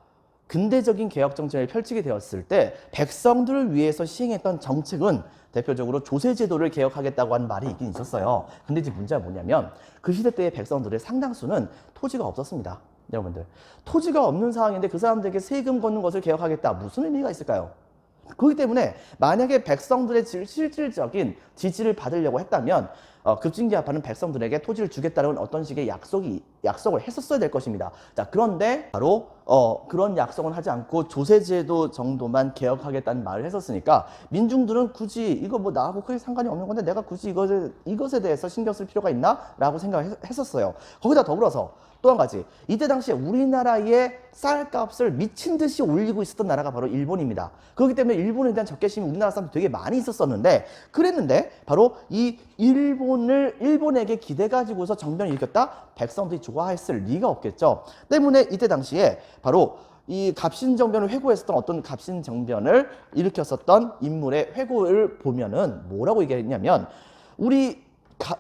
근대적인 개혁 정책을 펼치게 되었을 때 백성들을 위해서 시행했던 정책은 대표적으로 조세제도를 개혁하겠다고 하는 말이 있긴 있었어요. 근데 이제 문제가 뭐냐면 그 시대 때의 백성들의 상당수는 토지가 없었습니다. 여러분들, 토지가 없는 상황인데 그 사람들에게 세금 걷는 것을 개혁하겠다, 무슨 의미가 있을까요? 그렇기 때문에 만약에 백성들의 실질적인 지지를 받으려고 했다면 급진개화파는 백성들에게 토지를 주겠다는 어떤 식의 약속을 했었어야 될 것입니다. 자, 그런데 바로 그런 약속은 하지 않고 조세제도 정도만 개혁하겠다는 말을 했었으니까 민중들은 굳이 이거 뭐 나하고 크게 상관이 없는 건데 내가 굳이 이것에 대해서 신경 쓸 필요가 있나? 라고 생각을 했었어요. 거기다 더불어서 또 한 가지, 이때 당시에 우리나라의 쌀값을 미친 듯이 올리고 있었던 나라가 바로 일본입니다. 그렇기 때문에 일본에 대한 적개심이 우리나라 사람들 되게 많이 있었었는데 그랬는데 바로 이 일본에게 기대 가지고서 정변을 일으켰다? 백성들이 좋아했을 리가 없겠죠. 때문에 이때 당시에 바로 이 갑신정변을 회고했었던 어떤 갑신정변을 일으켰었던 인물의 회고를 보면은 뭐라고 얘기했냐면 우리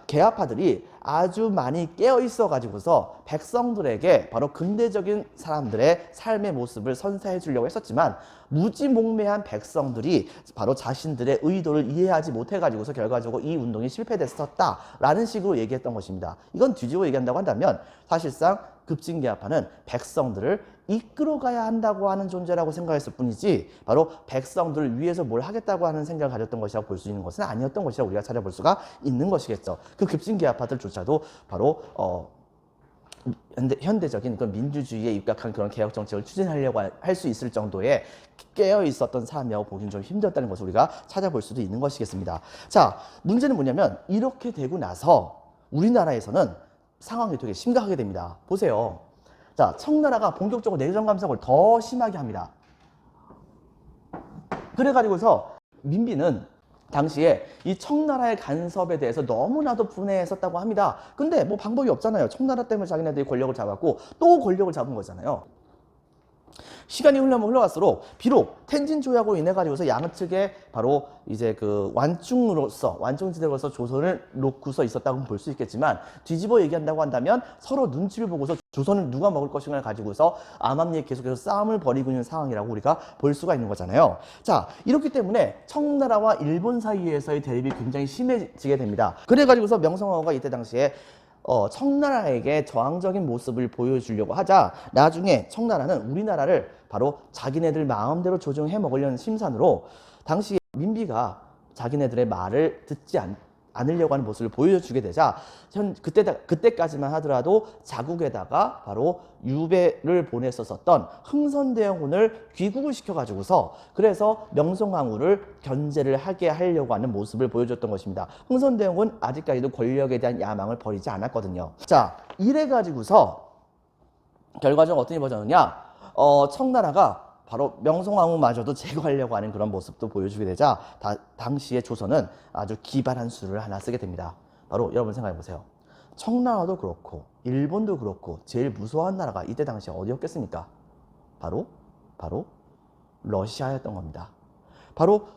개화파들이 아주 많이 깨어 있어 가지고서 백성들에게 바로 근대적인 사람들의 삶의 모습을 선사해 주려고 했었지만 무지몽매한 백성들이 바로 자신들의 의도를 이해하지 못해 가지고서 결과적으로 이 운동이 실패됐었다라는 식으로 얘기했던 것입니다. 이건 뒤집어 얘기한다고 한다면 사실상 급진개화파는 백성들을 이끌어가야 한다고 하는 존재라고 생각했을 뿐이지 바로 백성들을 위해서 뭘 하겠다고 하는 생각을 가졌던 것이라고 볼 수 있는 것은 아니었던 것이라고 우리가 찾아볼 수가 있는 것이겠죠. 그 급진개화파들조차도 바로 현대적인 그런 민주주의에 입각한 그런 개혁 정책을 추진하려고 할 수 있을 정도의 깨어 있었던 사람이라고 보기는 좀 힘들었다는 것을 우리가 찾아볼 수도 있는 것이겠습니다. 자, 문제는 뭐냐면 이렇게 되고 나서 우리나라에서는 상황이 되게 심각하게 됩니다. 보세요. 자, 청나라가 본격적으로 내정 감성을 더 심하게 합니다. 그래가지고서 민비는 당시에 이 청나라의 간섭에 대해서 너무나도 분해했었다고 합니다. 근데 뭐 방법이 없잖아요. 청나라 때문에 자기네들이 권력을 잡았고 또 권력을 잡은 거잖아요. 시간이 흘러갈수록 비록 텐진 조약으로 인해 가지고서 양측에 바로 이제 그 완충지대로서 조선을 놓고서 있었다고 볼 수 있겠지만 뒤집어 얘기한다고 한다면 서로 눈치를 보고서 조선을 누가 먹을 것인가를 가지고서 암암리에 계속해서 싸움을 벌이고 있는 상황이라고 우리가 볼 수가 있는 거잖아요. 자, 이렇기 때문에 청나라와 일본 사이에서의 대립이 굉장히 심해지게 됩니다. 그래가지고서 명성황후가 이때 당시에 청나라에게 저항적인 모습을 보여주려고 하자 나중에 청나라는 우리나라를 바로 자기네들 마음대로 조정해 먹으려는 심산으로 당시 민비가 자기네들의 말을 듣지 않으려고 하는 모습을 보여주게 되자 그때까지만 하더라도 자국에다가 바로 유배를 보냈었던 흥선대원군을 귀국을 시켜가지고서 그래서 명성황후를 견제를 하게 하려고 하는 모습을 보여줬던 것입니다. 흥선대원군 아직까지도 권력에 대한 야망을 버리지 않았거든요. 자, 이래가지고서 결과적으로 어떤 일이 벌어졌느냐? 청나라가 바로 명성황후마저도 제거하려고 하는 그런 모습도 보여주게 되자 당시에 조선은 아주 기발한 수를 하나 쓰게 됩니다. 바로 여러분 생각해 보세요. 청나라도 그렇고 일본도 그렇고 제일 무서워한 나라가 이때 당시에 어디였겠습니까? 바로 러시아였던 겁니다. 바로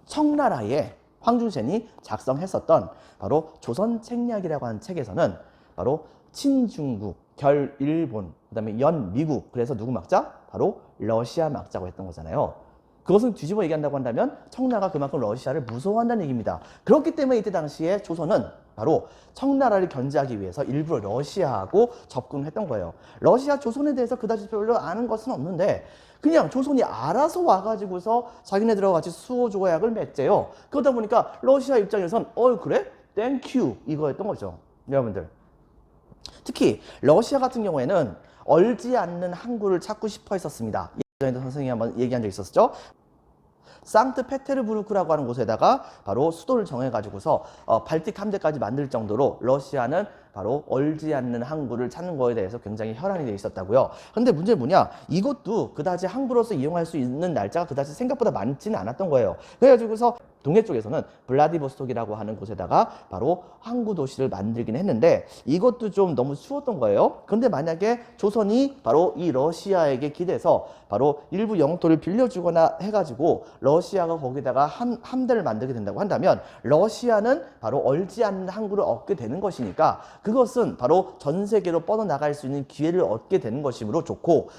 청나라의 황중sen이 작성했었던 바로 조선책략이라고 하는 책에서는 바로 친중국, 결일본, 그 다음에 연미국, 그래서 누구 막자? 바로 러시아 막자고 했던 거잖아요. 그것은 뒤집어 얘기한다고 한다면 청나라가 그만큼 러시아를 무서워한다는 얘기입니다. 그렇기 때문에 이때 당시에 조선은 바로 청나라를 견제하기 위해서 일부러 러시아하고 접근을 했던 거예요. 러시아, 조선에 대해서 그다지 별로 아는 것은 없는데 그냥 조선이 알아서 와가지고서 자기네들하고 같이 수호 조약을 맺재요. 그러다 보니까 러시아 입장에선 그래? 땡큐 이거였던 거죠. 여러분들. 특히 러시아 같은 경우에는 얼지 않는 항구를 찾고 싶어 했었습니다. 예전에도 선생님이 한번 얘기한 적 있었죠. 상트페테르부르크라고 하는 곳에다가 바로 수도를 정해가지고서 발틱 함대까지 만들 정도로 러시아는 바로 얼지 않는 항구를 찾는 거에 대해서 굉장히 혈안이 돼 있었다고요. 근데 문제는 뭐냐? 이것도 그다지 항구로서 이용할 수 있는 날짜가 그다지 생각보다 많지는 않았던 거예요. 그래가지고서 동해 쪽에서는 블라디보스톡이라고 하는 곳에다가 바로 항구 도시를 만들긴 했는데 이것도 좀 너무 추웠던 거예요. 근데 만약에 조선이 바로 이 러시아에게 기대서 바로 일부 영토를 빌려주거나 해가지고 러시아가 거기다가 함대를 만들게 된다고 한다면 러시아는 바로 얼지 않는 항구를 얻게 되는 것이니까 그것은 바로 전 세계로 뻗어나갈 수 있는 기회를 얻게 되는 것이므로 좋고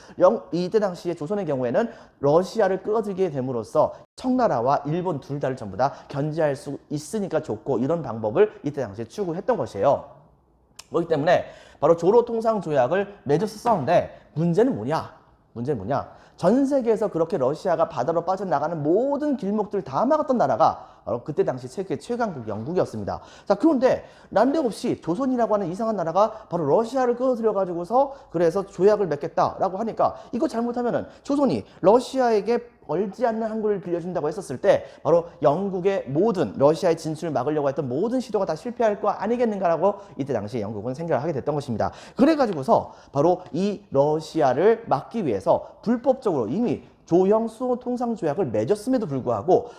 이때 당시에 조선의 경우에는 러시아를 끌어들이게 됨으로써 청나라와 일본 둘 다를 전부 다 견제할 수 있으니까 좋고 이런 방법을 이때 당시에 추구했던 것이에요. 그렇기 때문에 바로 조로통상조약을 맺었었는데 문제는 뭐냐? 전 세계에서 그렇게 러시아가 바다로 빠져나가는 모든 길목들을 다 막았던 나라가 바로 그때 당시 세계 최강국 영국이었습니다. 자, 그런데 난데없이 조선이라고 하는 이상한 나라가 바로 러시아를 끌어들여가지고서 그래서 조약을 맺겠다라고 하니까 이거 잘못하면은 조선이 러시아에게 얼지 않는 항구를 빌려준다고 했었을 때 바로 영국의 모든 러시아의 진출을 막으려고 했던 모든 시도가 다 실패할 거 아니겠는가라고 이때 당시 영국은 생각을 하게 됐던 것입니다. 그래가지고서 바로 이 러시아를 막기 위해서 불법적으로 이미 조형 수호 통상조약을 맺었음에도 불구하고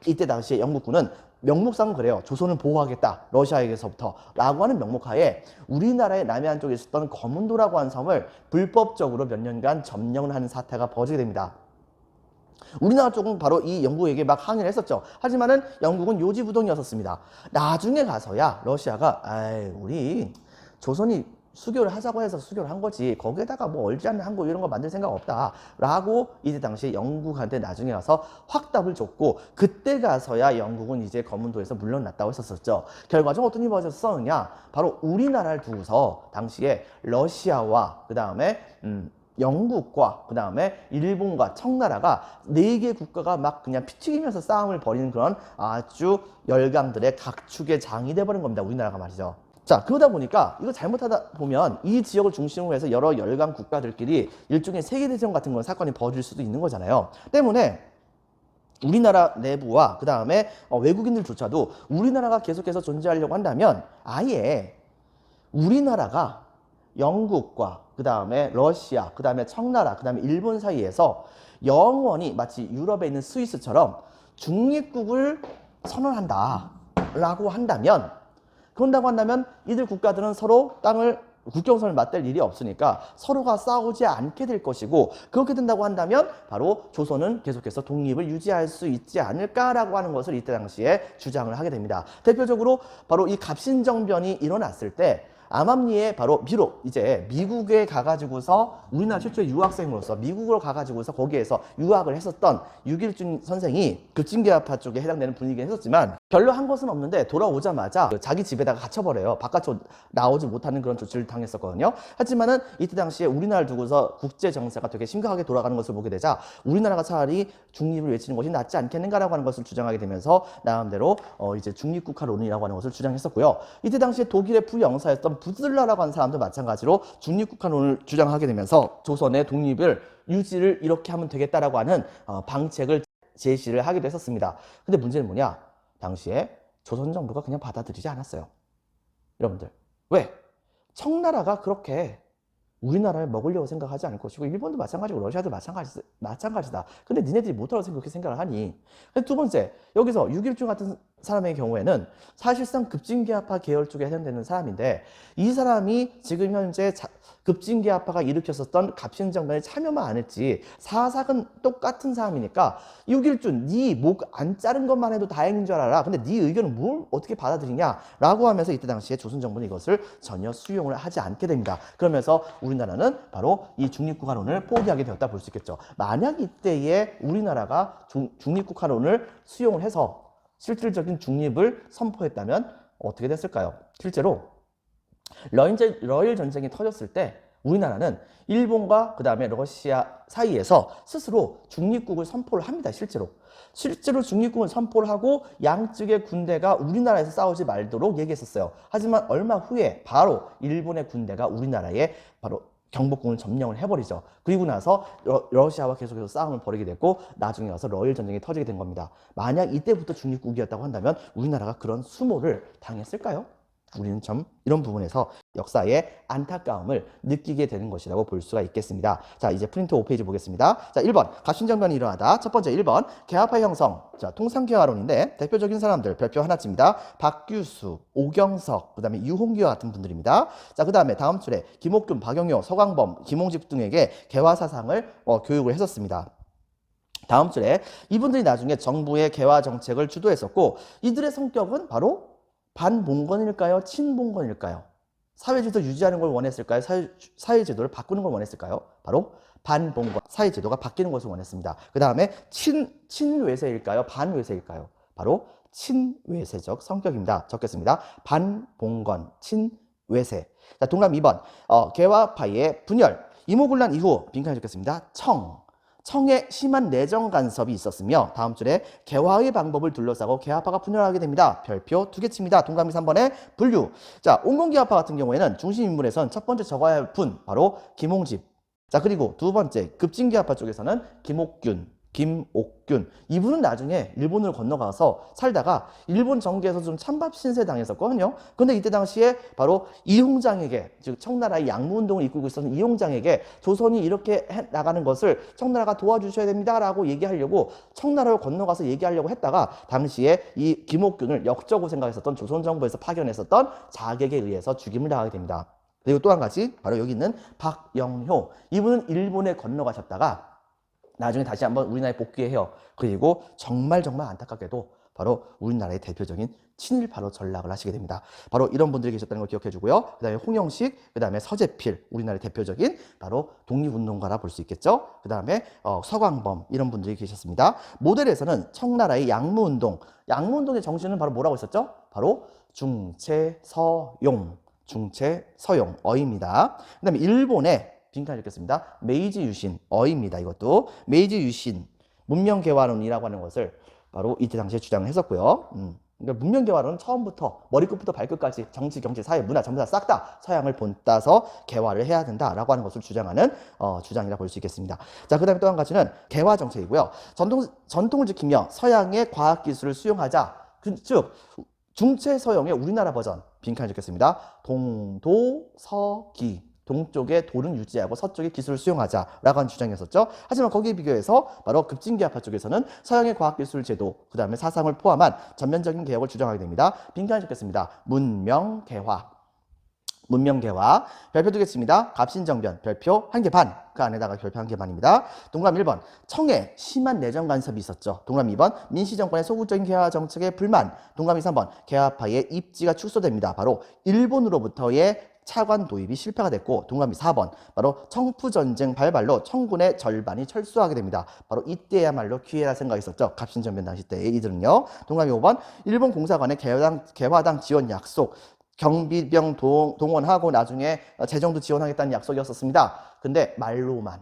이때 당시에 영국군은 명목상은 그래요. 조선을 보호하겠다. 러시아에게서부터 라고 하는 명목하에 우리나라의 남해안 쪽에 있었던 거문도라고 하는 섬을 불법적으로 몇 년간 점령을 하는 사태가 벌어지게 됩니다. 우리나라 쪽은 바로 이 영국에게 막 항의를 했었죠. 하지만은 영국은 요지부동이었습니다. 나중에 가서야 러시아가 우리 조선이 수교를 하자고 해서 수교를 한 거지 거기에다가 뭐 얼지 않는 항구 이런 거 만들 생각 없다 라고 이때 당시에 영국한테 나중에 가서 확답을 줬고 그때 가서야 영국은 이제 거문도에서 물러났다고 했었었죠. 결과적으로 어떤 일이 벌어졌었느냐? 바로 우리나라를 두고서 당시에 러시아와 그 다음에 영국과 그 다음에 일본과 청나라가 네 개 국가가 막 그냥 피 튀기면서 싸움을 벌이는 그런 아주 열강들의 각축의 장이 돼버린 겁니다. 우리나라가 말이죠. 자, 그러다 보니까 이거 잘못하다 보면 이 지역을 중심으로 해서 여러 열강 국가들끼리 일종의 세계대전 같은 그런 사건이 벌어질 수도 있는 거잖아요. 때문에 우리나라 내부와 그 다음에 외국인들조차도 우리나라가 계속해서 존재하려고 한다면 아예 우리나라가 영국과 그 다음에 러시아, 그 다음에 청나라, 그 다음에 일본 사이에서 영원히 마치 유럽에 있는 스위스처럼 중립국을 선언한다 라고 한다면 그런다고 한다면 이들 국가들은 서로 땅을 국경선을 맞댈 일이 없으니까 서로가 싸우지 않게 될 것이고 그렇게 된다고 한다면 바로 조선은 계속해서 독립을 유지할 수 있지 않을까라고 하는 것을 이때 당시에 주장을 하게 됩니다. 대표적으로 바로 이 갑신정변이 일어났을 때 암암리에 바로 비록 이제 미국에 가가지고서 우리나라 최초의 유학생으로서 미국으로 가가지고서 거기에서 유학을 했었던 유길준 선생이 급진계합파 쪽에 해당되는 분이긴 했었지만 별로 한 것은 없는데 돌아오자마자 자기 집에다가 갇혀버려요. 바깥으로 나오지 못하는 그런 조치를 당했었거든요. 하지만은 이때 당시에 우리나라를 두고서 국제 정세가 되게 심각하게 돌아가는 것을 보게 되자 우리나라가 차라리 중립을 외치는 것이 낫지 않겠는가라고 하는 것을 주장하게 되면서 나름대로 이제 중립국가론이라고 하는 것을 주장했었고요. 이때 당시에 독일의 부영사였던 부들라라고 하는 사람도 마찬가지로 중립국가론을 주장하게 되면서 조선의 독립을 유지를 이렇게 하면 되겠다라고 하는 방책을 제시를 하기도 했었습니다. 근데 문제는 뭐냐? 당시에 조선 정부가 그냥 받아들이지 않았어요. 여러분들. 왜? 청나라가 그렇게 우리나라를 먹으려고 생각하지 않을 것이고 일본도 마찬가지고 러시아도 마찬가지다. 근데 니네들이 못하라고 그렇게 생각을 하니. 두 번째, 여기서 6.1주 같은 사람의 경우에는 사실상 급진계합파 계열 쪽에 해당되는 사람인데 이 사람이 지금 현재 급진계합파가 일으켰었던 갑신정변에 참여만 안 했지 사삭은 똑같은 사람이니까 6.1주 네 목 안 자른 것만 해도 다행인 줄 알아라. 근데 네 의견은 뭘 어떻게 받아들이냐라고 하면서 이때 당시에 조선정부는 이것을 전혀 수용을 하지 않게 됩니다. 그러면서 우리나라는 바로 이 중립국가론을 포기하게 되었다 볼 수 있겠죠. 만약 이때에 우리나라가 중립국가론을 수용을 해서 실질적인 중립을 선포했다면 어떻게 됐을까요? 실제로 러일 전쟁이 터졌을 때 우리나라는 일본과 그 다음에 러시아 사이에서 스스로 중립국을 선포를 합니다. 실제로 중립국을 선포를 하고 양측의 군대가 우리나라에서 싸우지 말도록 얘기했었어요. 하지만 얼마 후에 바로 일본의 군대가 우리나라에 바로 경복궁을 점령을 해버리죠. 그리고 나서 러시아와 계속해서 싸움을 벌이게 됐고 나중에 와서 러일 전쟁이 터지게 된 겁니다. 만약 이때부터 중립국이었다고 한다면 우리나라가 그런 수모를 당했을까요? 우리는 좀 이런 부분에서 역사의 안타까움을 느끼게 되는 것이라고 볼 수가 있겠습니다. 자, 이제 프린트 5페이지 보겠습니다. 자, 1번 갑신정변이 일어나다. 첫 번째 1번 개화파 형성. 자, 통상개화론인데 대표적인 사람들 별표 하나쯤입니다. 박규수, 오경석, 그 다음에 유홍기와 같은 분들입니다. 자, 그 다음에 다음 줄에 김옥균, 박영효, 서광범, 김홍집 등에게 개화사상을 교육을 했었습니다. 다음 줄에 이분들이 나중에 정부의 개화 정책을 주도했었고 이들의 성격은 바로 반봉건일까요? 친봉건일까요? 사회제도 유지하는 걸 원했을까요? 사회제도를 바꾸는 걸 원했을까요? 바로 반봉건, 사회제도가 바뀌는 것을 원했습니다. 그 다음에 친외세일까요? 반외세일까요? 바로 친외세적 성격입니다. 적겠습니다. 반봉건, 친외세. 자, 동그라미 2번. 개화파의 분열. 이모군란 이후 빈칸에 적겠습니다. 청에 심한 내정 간섭이 있었으며 다음 줄에 개화의 방법을 둘러싸고 개화파가 분열하게 됩니다. 별표 2개 칩니다. 동그라미 3번에 분류. 자, 온건개화파 같은 경우에는 중심 인물에선 첫 번째 적어야 할 분 바로 김홍집. 자, 그리고 두 번째 급진개화파 쪽에서는 김옥균. 이분은 나중에 일본을 건너가서 살다가 일본 정계에서 좀 찬밥 신세 당했었거든요. 근데 이때 당시에 바로 이홍장에게, 즉 청나라의 양무운동을 이끌고 있었던 이홍장에게 조선이 이렇게 해 나가는 것을 청나라가 도와주셔야 됩니다라고 얘기하려고 청나라로 건너가서 얘기하려고 했다가 당시에 이 김옥균을 역적으로 생각했었던 조선 정부에서 파견했었던 자객에 의해서 죽임을 당하게 됩니다. 그리고 또 한 가지 바로 여기 있는 박영효. 이분은 일본에 건너가셨다가 나중에 다시 한번 우리나라에 복귀해요. 그리고 정말 안타깝게도 바로 우리나라의 대표적인 친일파로 전락을 하시게 됩니다. 바로 이런 분들이 계셨다는 걸 기억해 주고요. 그 다음에 홍영식, 그 다음에 서재필, 우리나라의 대표적인 바로 독립운동가라 볼 수 있겠죠. 그 다음에 서광범, 이런 분들이 계셨습니다. 모델에서는 청나라의 양무운동의 정신은 바로 뭐라고 했었죠? 바로 중체서용, 어입니다. 그 다음에 일본의 빈칸을 읽겠습니다. 메이지 유신, 어입니다. 이것도 메이지 유신, 문명개화론이라고 하는 것을 바로 이때 당시에 주장을 했었고요. 그러니까 문명개화론은 처음부터 머리끝부터 발끝까지 정치, 경제, 사회, 문화 전부 다 싹 다 서양을 본따서 개화를 해야 된다라고 하는 것을 주장하는 주장이라 볼 수 있겠습니다. 자, 그다음에 또 한 가지는 개화 정책이고요. 전통을 지키며 서양의 과학기술을 수용하자. 즉 중체서용의 우리나라 버전 빈칸을 적겠습니다. 동도서기. 동쪽의 도를 유지하고 서쪽의 기술을 수용하자라고 하는 주장이었었죠. 하지만 거기에 비교해서 바로 급진개화파 쪽에서는 서양의 과학기술 제도, 그 다음에 사상을 포함한 전면적인 개혁을 주장하게 됩니다. 빈칸을 적겠습니다. 문명개화. 별표 2개 칩니다. 갑신정변 별표 1개 반. 그 안에다가 별표 1개 반입니다. 동그라미 1번. 청에 심한 내정 간섭이 있었죠. 동그라미 2번. 민시정권의 소극적인 개화 정책에 불만. 동그라미 3번. 개화파의 입지가 축소됩니다. 바로 일본으로부터의 차관 도입이 실패가 됐고, 동그라미 4번. 바로 청푸전쟁 발발로 청군의 절반이 철수하게 됩니다. 바로 이때야말로 기회라 생각했었죠. 갑신정변 당시 때 이들은요. 동그라미 5번. 일본 공사관의 개화당 지원 약속. 경비병 동원하고 나중에 재정도 지원하겠다는 약속이었었습니다. 근데 말로만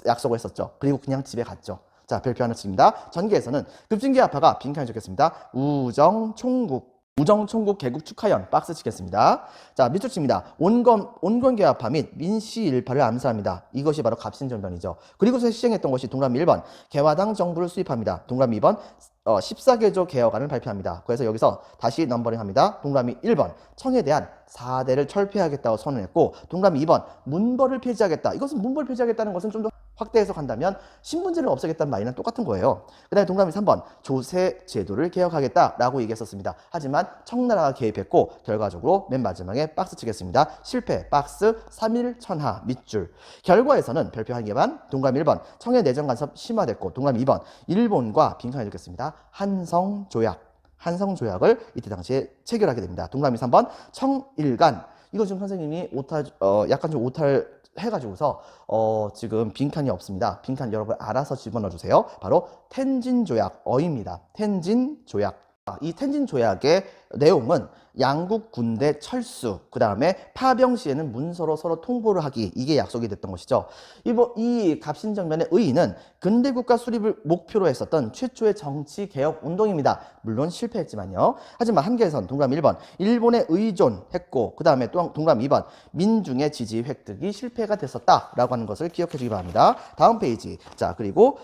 약속을 했었죠. 그리고 그냥 집에 갔죠. 자, 별표 하나 칩니다. 전개에서는 급진개화파가 빈칸에 적겠습니다. 우정 총국. 우정총국 개국 축하연 박스 치겠습니다. 자, 밑줄 칩니다. 온건개합파 및 민시일파를 암살합니다. 이것이 바로 갑신정변이죠. 그리고서 시행했던 것이 동그라미 1번 개화당 정부를 수립합니다. 동그라미 2번 14개조 개혁안을 발표합니다. 그래서 여기서 다시 넘버링합니다. 동그라미 1번 청에 대한 4대를 철폐하겠다고 선언했고, 동그라미 2번 문벌을 폐지하겠다. 이것은 문벌 폐지하겠다는 것은 좀 더 확대 해석한다면 신분제를 없애겠다는 말이랑 똑같은 거예요. 그 다음에 동그라미 3번 조세 제도를 개혁하겠다라고 얘기했었습니다. 하지만 청나라가 개입했고 결과적으로 맨 마지막에 박스 치겠습니다. 실패, 박스 3일 천하 밑줄. 결과에서는 별표 한 개만, 동그라미 1번 청해 내정 간섭 심화됐고, 동그라미 2번 일본과 빈칸해 두겠습니다. 한성조약을 이때 당시에 체결하게 됩니다. 동그라미 3번 청일간. 이거 지금 선생님이 약간 좀 오탈 해가지고서 지금 빈칸이 없습니다. 빈칸 여러분 알아서 집어넣어 주세요. 바로 텐진조약 어입니다. 텐진조약. 이 텐진조약의 내용은 양국 군대 철수, 그 다음에 파병 시에는 문서로 서로 통보를 하기, 이게 약속이 됐던 것이죠. 이 갑신정변의 의의는 근대국가 수립을 목표로 했었던 최초의 정치개혁 운동입니다. 물론 실패했지만요. 하지만 한계선 동그라미 1번 일본에 의존했고, 그 다음에 또 동그라미 2번 민중의 지지 획득이 실패가 됐었다라고 하는 것을 기억해 주기 바랍니다. 다음 페이지. 자, 그리고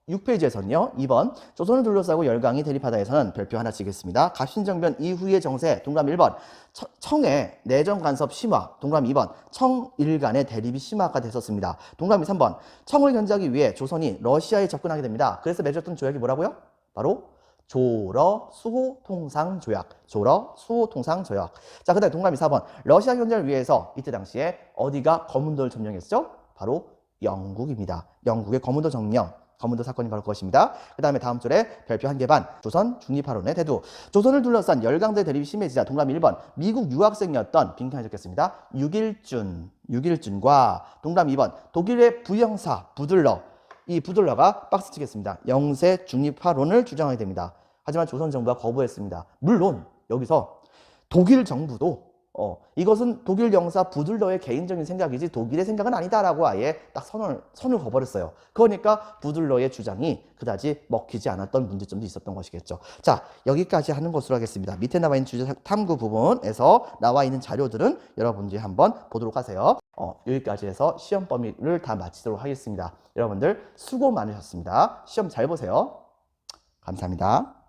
6페이지에서는요. 2번 조선을 둘러싸고 열강이 대립하다에서는 별표 하나 치겠습니다. 갑신정변 이후의 정세, 동그라미 1번 청의 내정 간섭 심화, 동그라미 2번 청일 간의 대립이 심화가 됐었습니다. 동그라미 3번 청을 견제하기 위해 조선이 러시아에 접근하게 됩니다. 그래서 맺었던 조약이 뭐라고요? 바로 조러-수호-통상조약. 조러-수호-통상조약. 자, 그 다음에 동그라미 4번 러시아 견제를 위해서 이때 당시에 어디가 거문도를 점령했죠? 바로 영국입니다. 영국의 거문도 점령. 거문도 사건이 바로 그것입니다. 그 다음에 다음 줄에 별표 한 개 반, 조선 중립화론의 대두. 조선을 둘러싼 열강대 대립이 심해지자 동그라미 1번 미국 유학생이었던 빈칸에 적겠습니다. 유길준과 동그라미 2번 독일의 부영사 부들러. 이 부들러가 박스 치겠습니다. 영세 중립화론을 주장하게 됩니다. 하지만 조선 정부가 거부했습니다. 물론 여기서 독일 정부도 이것은 독일 영사 부들러의 개인적인 생각이지 독일의 생각은 아니다라고 아예 딱 선을 거버렸어요. 그러니까 부들러의 주장이 그다지 먹히지 않았던 문제점도 있었던 것이겠죠. 자, 여기까지 하는 것으로 하겠습니다. 밑에 나와 있는 주제 탐구 부분에서 나와 있는 자료들은 여러분들이 한번 보도록 하세요. 여기까지 해서 시험 범위를 다 마치도록 하겠습니다. 여러분들 수고 많으셨습니다. 시험 잘 보세요. 감사합니다.